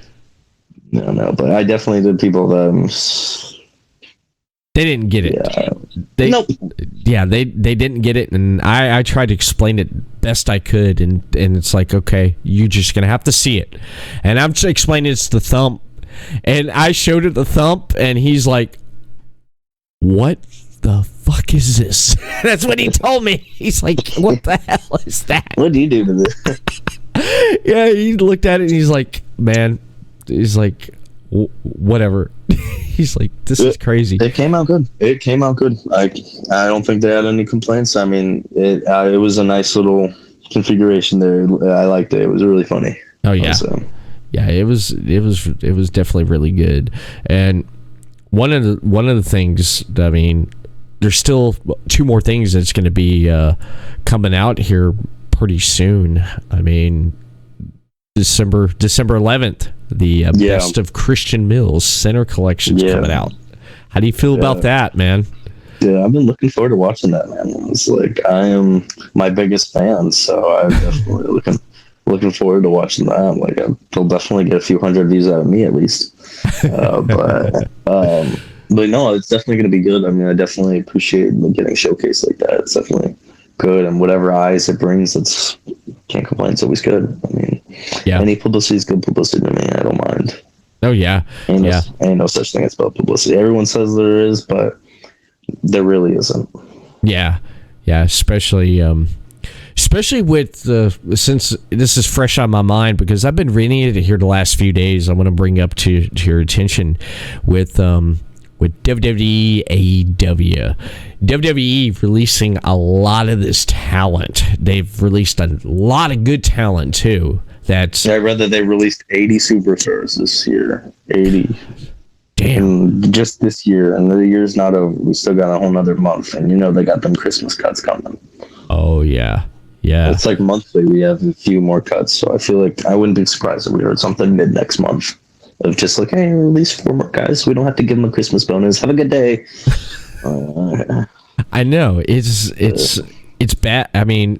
no, but I definitely did people that. They didn't get it. Nope. Yeah, they didn't get it, and I tried to explain it best I could, and it's like, okay, you're just gonna have to see it. And I'm just explaining it's the Thump, and I showed it the Thump, and he's like, what the fuck is this? That's what he told me. He's like, what the hell is that? What do you do to this? Yeah, he looked at it, and he's like, man, he's like, whatever. He's like, this is crazy. It came out good. I don't think they had any complaints. I mean, it was a nice little configuration there. I liked it. It was really funny. Oh yeah. Yeah, it was definitely really good. And one of the things, I mean, there's still 2 more things that's going to be coming out here pretty soon. I mean, December 11th, the Best of Christian Mills Center Collection's coming out. How do you feel about that, man? Yeah, I've been looking forward to watching that, man. It's like, I am my biggest fan, so I'm definitely looking forward to watching that. Like, they'll definitely get a few hundred views out of me at least. But no, it's definitely going to be good. I mean, I definitely appreciate getting showcased like that. It's definitely good, and whatever eyes it brings, it's can't complain. It's always good. I mean, any publicity is good publicity to me. I don't mind. Oh yeah, ain't no such thing as bad publicity. Everyone says there is, but there really isn't. Yeah, especially with since this is fresh on my mind, because I've been reading it here the last few days. I want to bring up to your attention with WWE, AEW. WWE releasing a lot of this talent. They've released a lot of good talent too. I read that they released 80 superstars this year. 80. Damn. And just this year, and the year's not over. We still got a whole nother month, and they got them Christmas cuts coming. Oh yeah. It's like monthly. We have a few more cuts, so I feel like I wouldn't be surprised if we heard something mid next month of just like, hey, release 4 more guys. We don't have to give them a Christmas bonus. Have a good day. I know it's bad. I mean,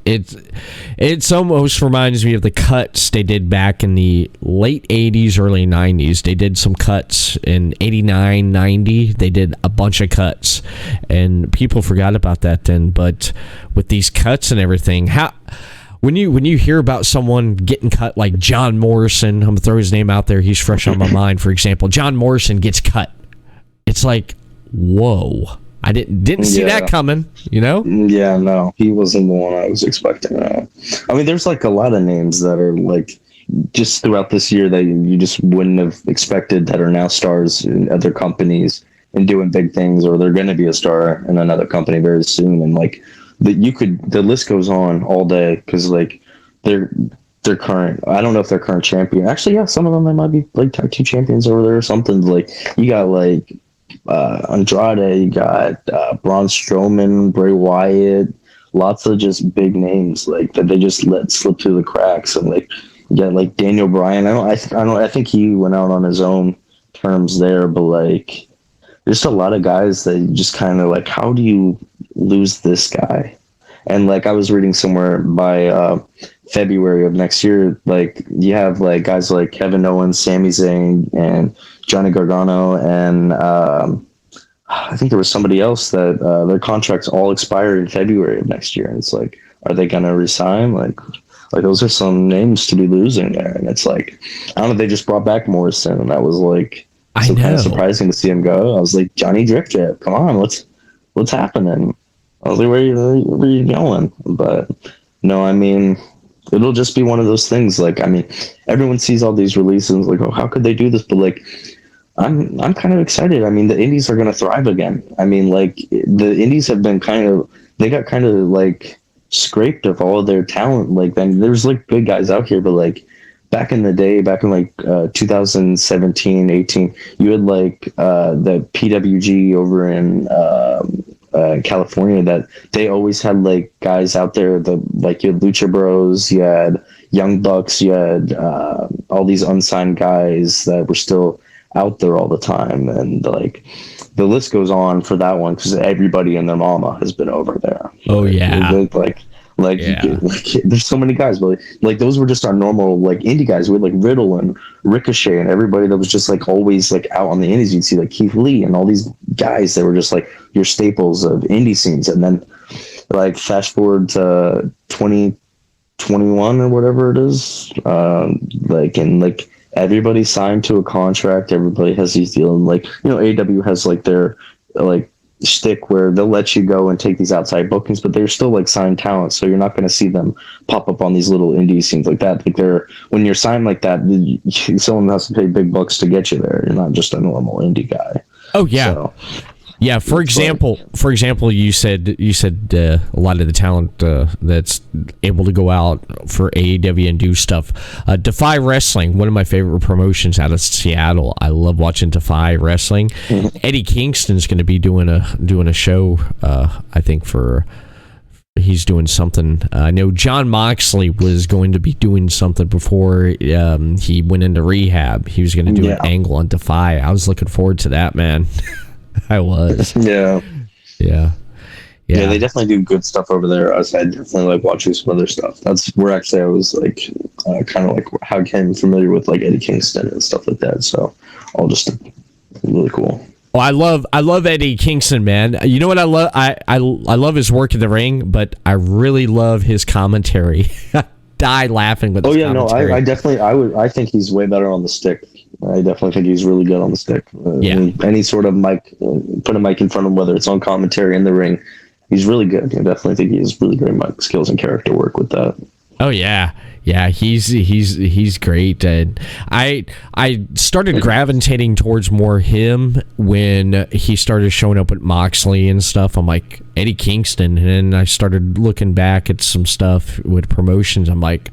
it's almost reminds me of the cuts they did back in the late 80s, early 90s. They did some cuts in 89, 90. They did a bunch of cuts, and people forgot about that then. But with these cuts and everything, when you hear about someone getting cut, like John Morrison, I'm gonna throw his name out there. He's fresh on my mind. For example, John Morrison gets cut. It's like, whoa! I didn't see that coming. You know? Yeah, no, he wasn't the one I was expecting. I mean, there's like a lot of names that are like just throughout this year that you just wouldn't have expected that are now stars in other companies and doing big things, or they're going to be a star in another company very soon. And like the list goes on all day because like they're current. I don't know if they're current champion. Actually, yeah, some of them they might be like tag team champions over there or something. Like you got like Andrade, you got Braun Strowman, Bray Wyatt, lots of just big names like that they just let slip through the cracks. And like you got like Daniel Bryan. I think he went out on his own terms there, but like there's a lot of guys that just kind of like, how do you lose this guy? And like I was reading somewhere by February of next year, like you have like guys like Kevin Owens, Sami Zayn, and Johnny Gargano, and I think there was somebody else that their contracts all expire in February of next year. And it's like, are they gonna resign? Like those are some names to be losing there. And it's like, I don't know if they just brought back Morrison, and that was like kind of surprising to see him go. I was like, Johnny Dripjet, come on, what's happening? I was like, where are you going? But no, I mean, it'll just be one of those things. Like, I mean, everyone sees all these releases, like, oh, how could they do this? But like, I'm kind of excited. I mean, the indies are going to thrive again. I mean, like the indies have been they got kind of like scraped of all of their talent. Like, then there's like big guys out here, but like back in the day, back in like 2017, 18, you had like the PWG over in California that they always had like guys out there like you had Lucha Bros, you had Young Bucks, you had all these unsigned guys that were still out there all the time. And like the list goes on for that one because everybody and their mama has been over there. Oh yeah. There's so many guys, but like those were just our normal like indie guys. We had like Riddle and Ricochet and everybody that was just like always like out on the indies. You'd see like Keith Lee and all these guys that were just like your staples of indie scenes. And then like fast forward to 2021 or whatever it is, like everybody signed to a contract. Everybody has these deals. And like, you know, AEW has like their like shtick where they'll let you go and take these outside bookings, but they're still like signed talent, so you're not going to see them pop up on these little indie scenes like that. Like when you're signed like that, someone has to pay big bucks to get you there. You're not just a normal indie guy. Oh yeah. So, yeah, for example, you said a lot of the talent that's able to go out for AEW and do stuff. Defy Wrestling, one of my favorite promotions out of Seattle. I love watching Defy Wrestling. Mm-hmm. Eddie Kingston's going to be doing a show. I think he's doing something. I know John Moxley was going to be doing something before he went into rehab. He was going to do an angle on Defy. I was looking forward to that, man. I was. Yeah. They definitely do good stuff over there. I definitely like watching some other stuff. That's where actually I was like, kind of like how I became familiar with like Eddie Kingston and stuff like that. So all just really cool. Oh, I love Eddie Kingston, man. You know what I love? I love his work in the ring, but I really love his commentary. Die laughing with his commentary. No, I definitely I think he's way better on the stick. I definitely think he's really good on the stick. Any sort of mic, put a mic in front of him, whether it's on commentary in the ring, he's really good. I definitely think he has really great mic skills and character work with that. Oh yeah, he's great. And I started gravitating towards more him when he started showing up at Moxley and stuff. I'm like, Eddie Kingston, and then I started looking back at some stuff with promotions. I'm like,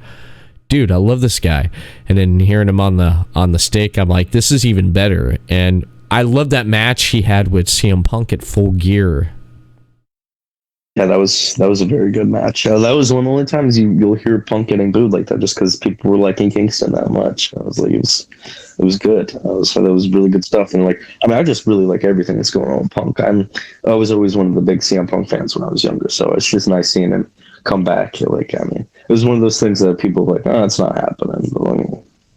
dude, I love this guy. And then hearing him on the stick, I'm like, this is even better. And I love that match he had with CM Punk at Full Gear. Yeah, that was a very good match. That was one of the only times you'll hear Punk getting booed like that, just because people were liking Kingston that much. I was like, it was good. That was really good stuff. And like, I mean, I just really like everything that's going on with Punk. I was always one of the big CM Punk fans when I was younger, so it's just nice seeing him come back. Like, I mean, it was one of those things that people were like, oh, it's not happening. But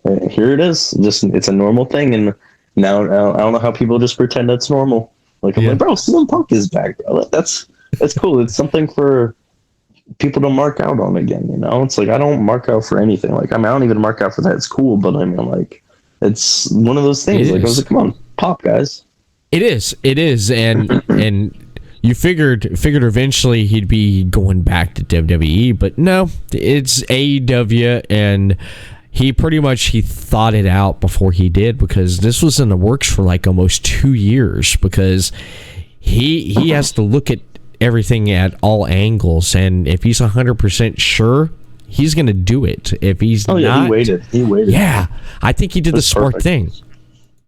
like, here it is. Just it's a normal thing, and now I don't know how people just pretend that's normal. Like, I'm like, bro, CM Punk is back, bro. That's cool. It's something for people to mark out on again. It's like I don't mark out for anything. Like I don't even mark out for that. It's cool, but I mean, like it's one of those things. Like I was like, come on, pop, guys. It is, and you figured eventually he'd be going back to WWE, but no, it's AEW, and he thought it out before he did, because this was in the works for like almost 2 years, because he has to look at everything at all angles, and if he's 100% sure, he's going to do it. If he's not, he waited. Yeah, I think he did the smart thing.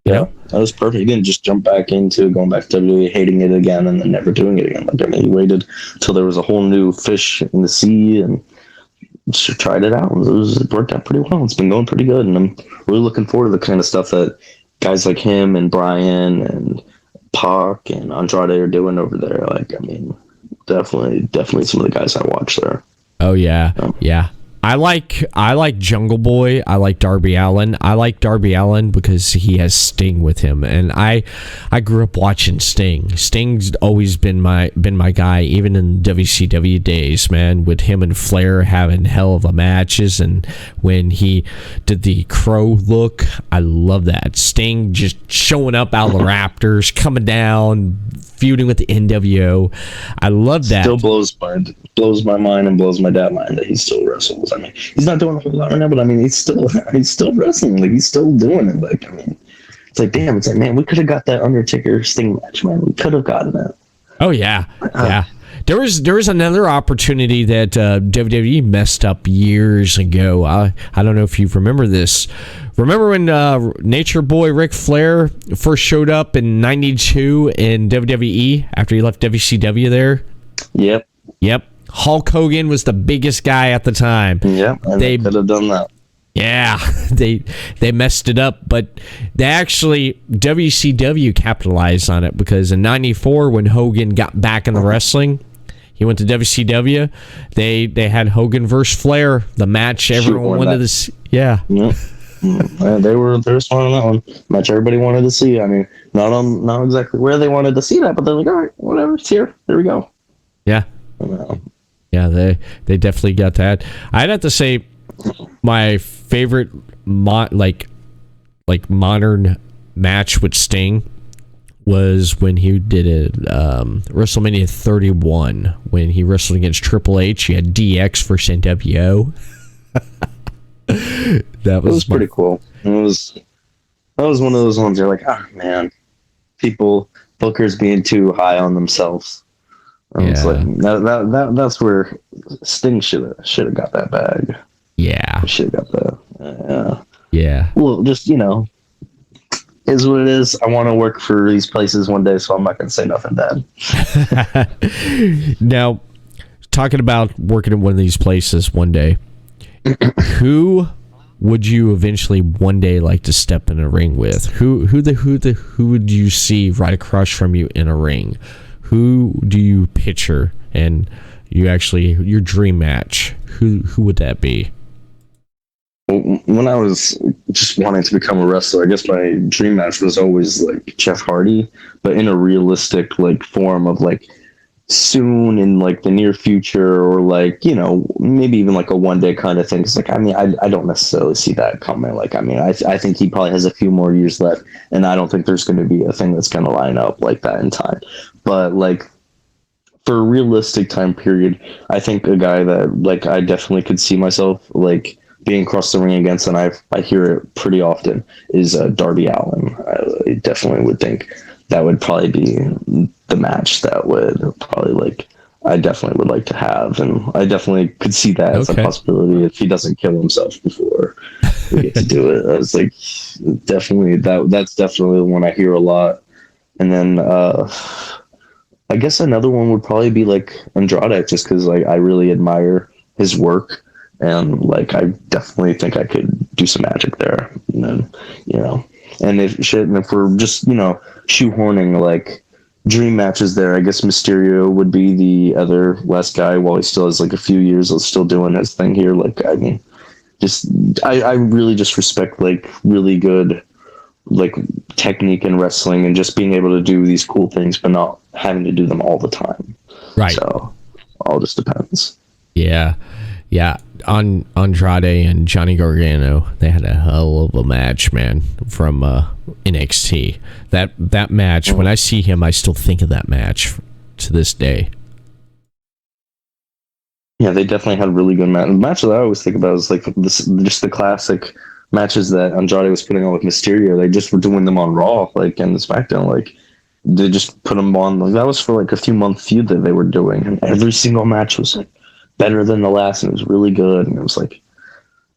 Yeah, that was perfect. He didn't just jump back into going back to WWE, hating it again, and then never doing it again. Like, I mean, he waited till there was a whole new fish in the sea and just tried it out. It worked out pretty well. It's been going pretty good, and I'm really looking forward to the kind of stuff that guys like him and Brian and Pac and Andrade are doing over there. Like, I mean, definitely some of the guys I watch there. Oh yeah, yeah. I like Jungle Boy. I like Darby Allin. I like Darby Allin because he has Sting with him, and I grew up watching Sting. Sting's always been my guy, even in WCW days, man. With him and Flair having hell of a matches, and when he did the Crow look, I love that. Sting just showing up out of the Raptors, coming down, feuding with the NWO. I love that. Still blows my mind and blows my dad mind that he still wrestles. I mean, he's not doing a whole lot right now, but I mean, he's still wrestling. Like, he's still doing it. Like, I mean, it's like, damn. It's like, man, we could have got that Undertaker Sting match, man. We could have gotten that. Oh yeah, yeah. There was another opportunity that WWE messed up years ago. I don't know if you remember this. Remember when Nature Boy Ric Flair first showed up in '92 in WWE after he left WCW there? Yep. Hulk Hogan was the biggest guy at the time. Yeah, they could have done that. Yeah, they messed it up, but WCW capitalized on it, because in '94 when Hogan got back in the wrestling, he went to WCW. They had Hogan versus Flair, the match everyone wanted to see. Yeah. Yep. They were smart on that one. Match everybody wanted to see. I mean, not exactly where they wanted to see that, but they're like, all right, whatever, it's here. There we go. Yeah. Yeah, they definitely got that. I'd have to say my favorite like modern match with Sting was when he did it WrestleMania 31 when he wrestled against Triple H. He had DX versus NWO. That was pretty cool. That was one of those ones you're like, oh man, bookers being too high on themselves. Yeah. It's like that's where Sting should have got that bag. Yeah, should have got that. Yeah. Well, just is what it is. I want to work for these places one day, so I'm not going to say nothing bad. Now, talking about working in one of these places one day, who would you eventually one day like to step in a ring with? Who would you see right across from you in a ring? Who do you picture, and your dream match? Who would that be? When I was just wanting to become a wrestler, I guess my dream match was always like Jeff Hardy, but in a realistic like form of like soon in like the near future, or like maybe even like a one day kind of thing. It's like, I mean, I don't necessarily see that coming. Like, I mean, I think he probably has a few more years left, and I don't think there's going to be a thing that's going to line up like that in time. But like for a realistic time period, I think a guy that like I definitely could see myself like being across the ring against, and I hear it pretty often, is Darby Allin. I definitely would think that would probably be the match that would probably like I definitely would like to have, and I definitely could see that as a possibility if he doesn't kill himself before we get to do it. I was like, definitely that's definitely the one I hear a lot. And then I guess another one would probably be like Andrade, just because like I really admire his work, and like I definitely think I could do some magic there. And then and if we're just shoehorning like dream matches there, I guess Mysterio would be the other last guy while he still has like a few years of still doing his thing here. Like, I mean, I really just respect like really good like technique in wrestling, and just being able to do these cool things but not having to do them all the time. Right. So all just depends. Yeah. Andrade and Johnny Gargano, they had a hell of a match, man, from NXT. That match, when I see him, I still think of that match to this day. Yeah, they definitely had really good matches. The match that I always think about is like just the classic matches that Andrade was putting on with Mysterio. They just were doing them on Raw, like, and the SmackDown, like they just put them on. Like, that was for like a few month feud that they were doing, and every single match was like better than the last, and it was really good. And it was like,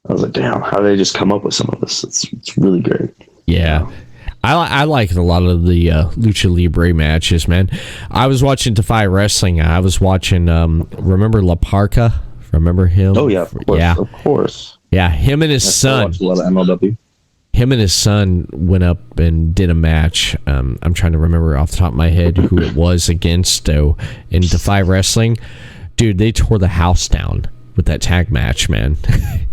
I was like, damn, how did they just come up with some of this? It's really great. Yeah. I like a lot of the Lucha Libre matches, man. I was watching Defy Wrestling. I was watching, remember La Parca? Remember him? Oh, yeah, of course. Yeah, him and his son. I watched a lot of MLW. Him and his son went up and did a match. I'm trying to remember off the top of my head who it was against, though, in Defy Wrestling. Dude, they tore the house down with that tag match, man.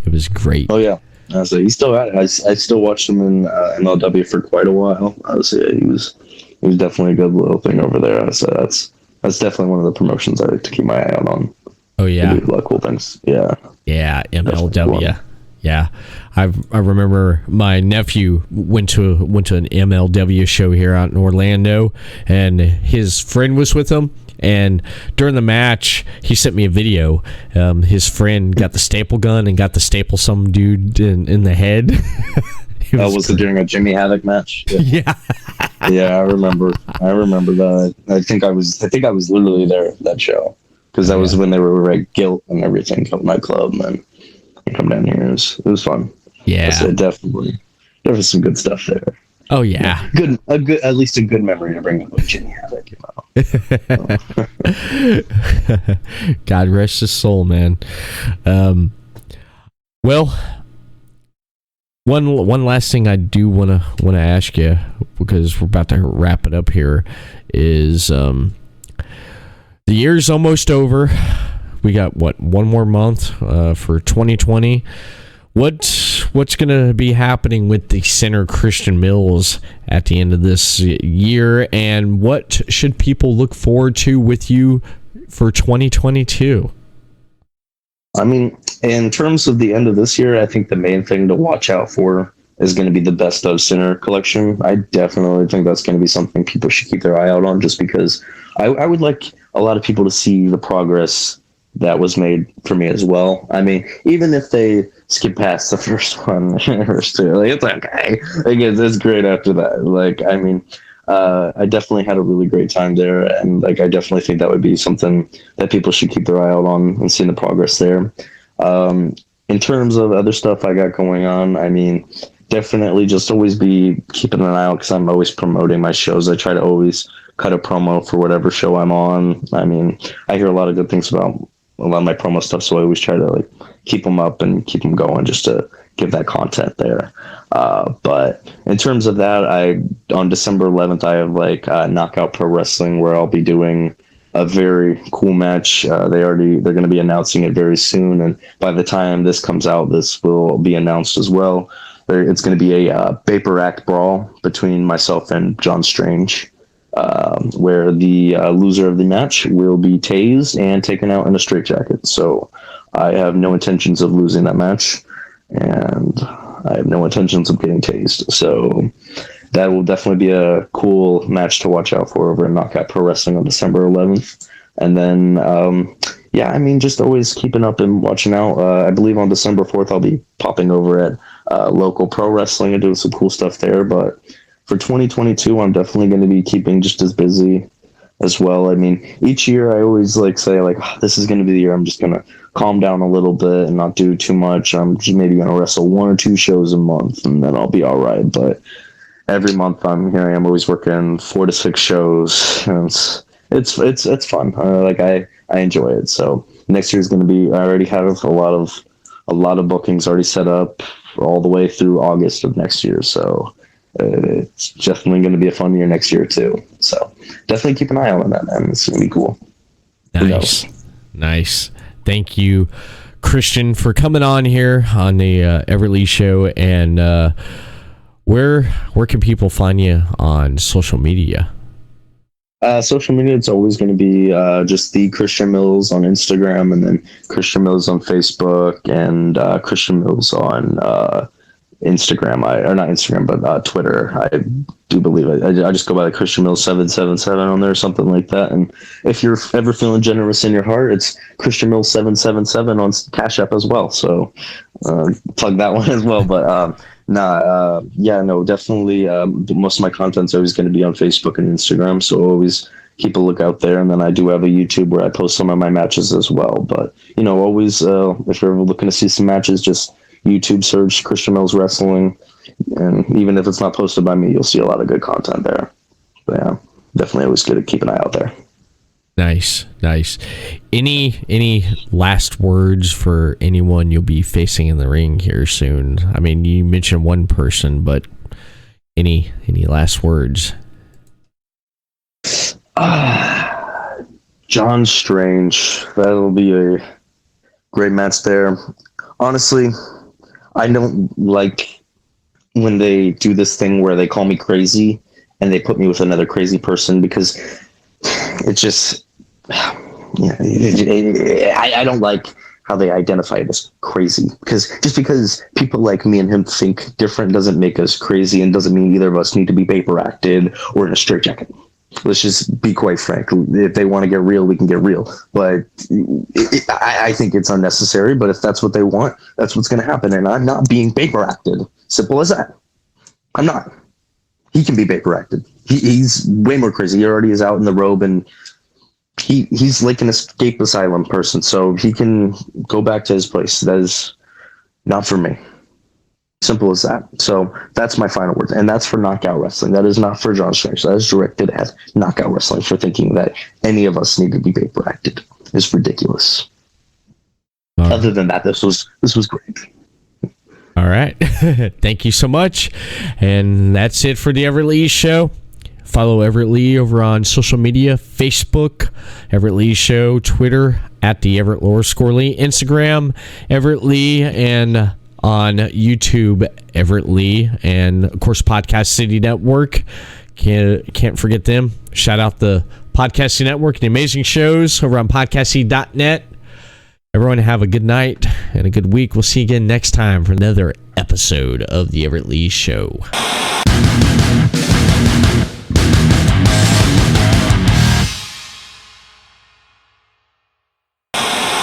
It was great. Oh, yeah. So he's still at it. I still watched him in MLW for quite a while. He was definitely a good little thing over there. So that's definitely one of the promotions I like to keep my eye out on. Oh yeah, they do a lot of cool things. Yeah, MLW. Yeah, I remember my nephew went to an MLW show here out in Orlando, and his friend was with him. And during the match, he sent me a video. His friend got the staple gun and got to staple some dude in the head. Was it during a Jimmy Havoc match? Yeah. Yeah, I remember that. I think I was literally there at that show, because that was when they were like Guilt and everything come to my club and come down here. It was fun. Yeah, so definitely there was some good stuff there. Oh yeah, at least a good memory to bring up with Jimmy Havoc. God rest his soul, man. Well, one last thing I do want to ask you, because we're about to wrap it up here, is the year's almost over. We got one more month for 2020. What's going to be happening with the Center Christian Mills at the end of this year, and what should people look forward to with you for 2022? I mean, in terms of the end of this year, I think the main thing to watch out for is going to be the Best of Center collection. I definitely think that's going to be something people should keep their eye out on, just because I would like a lot of people to see the progress that was made for me as well. I mean, even if they skip past the first one, first two, like, it's okay. Like, it's great after that. Like, I mean, I definitely had a really great time there, and like, I definitely think that would be something that people should keep their eye out on and seeing the progress there. In terms of other stuff I got going on, I mean, definitely just always be keeping an eye out, because I'm always promoting my shows. I try to always cut a promo for whatever show I'm on. I mean, I hear a lot of good things about a lot of my promo stuff, so I always try to like keep them up and keep them going, just to give that content there. But in terms of that, on December 11th, I have like Knockout Pro Wrestling, where I'll be doing a very cool match. They're going to be announcing it very soon, and by the time this comes out, this will be announced as well. It's going to be a Vapor Act brawl between myself and John Strange, where the loser of the match will be tased and taken out in a straitjacket. So I have no intentions of losing that match, and I have no intentions of getting tased. So that will definitely be a cool match to watch out for over at Knockout Pro Wrestling on December 11th. And then, I mean, just always keeping up and watching out. I believe on December 4th, I'll be popping over at Local Pro Wrestling and doing some cool stuff there. But for 2022, I'm definitely going to be keeping just as busy as well. I mean, each year I always like say like, this is going to be the year I'm just going to calm down a little bit and not do too much. I'm just maybe going to wrestle 1 or 2 shows a month, and then I'll be all right. But every month I'm always working 4 to 6 shows, and it's fun. I enjoy it. So next year is going to be, I already have a lot of bookings already set up all the way through August of next year. So it's definitely going to be a fun year next year too. So definitely keep an eye out on that, man. It's going to be cool. Nice. Thank you, Christian, for coming on here on the Everett Lee Show. And where can people find you on social media? Social media, it's always going to be just the Christian Mills on Instagram, and then Christian Mills on Facebook, and Christian Mills on Instagram. Or not Instagram, but Twitter. I do believe I just go by the Christian Mills 777 on there, or something like that. And if you're ever feeling generous in your heart, it's Christian Mills 777 on Cash App as well. So plug that one as well. But definitely. Most of my content's always going to be on Facebook and Instagram, so always keep a lookout there. And then I do have a YouTube where I post some of my matches as well. But always, if you're ever looking to see some matches, just YouTube search Christian Mills Wrestling, and even if it's not posted by me, you'll see a lot of good content there. But yeah, definitely always good to keep an eye out there. Nice. Any last words for anyone you'll be facing in the ring here soon? I mean, you mentioned one person, but any last words? John Strange. That'll be a great match there. Honestly, I don't like when they do this thing where they call me crazy and they put me with another crazy person, because it just, I don't like how they identify it as crazy, because just because people like me and him think different doesn't make us crazy, and doesn't mean either of us need to be paper acted or in a straitjacket. Let's just be quite frank. If they want to get real, we can get real. But I think it's unnecessary. But if that's what they want, that's what's going to happen. And I'm not being paper acted. Simple as that. I'm not. He can be paper acted. He's way more crazy. He already is out in the robe, and he's like an escape asylum person. So he can go back to his place. That is not for me. Simple as that. So that's my final word. And that's for Knockout Wrestling. That is not for John Strange. That is directed at Knockout Wrestling for thinking that any of us need to be paper acted. It's ridiculous. Other than that, this was great. All right. Thank you so much. And that's it for the Everett Lee Show. Follow Everett Lee over on social media, Facebook, Everett Lee Show, Twitter, at the Everett _Lee, Instagram, Everett Lee, and on YouTube, Everett Lee, and of course Podcast City Network. Can't forget them. Shout out the Podcasting Network and the amazing shows over on podcasting.net. Everyone have a good night and a good week. We'll see you again next time for another episode of the Everett Lee Show.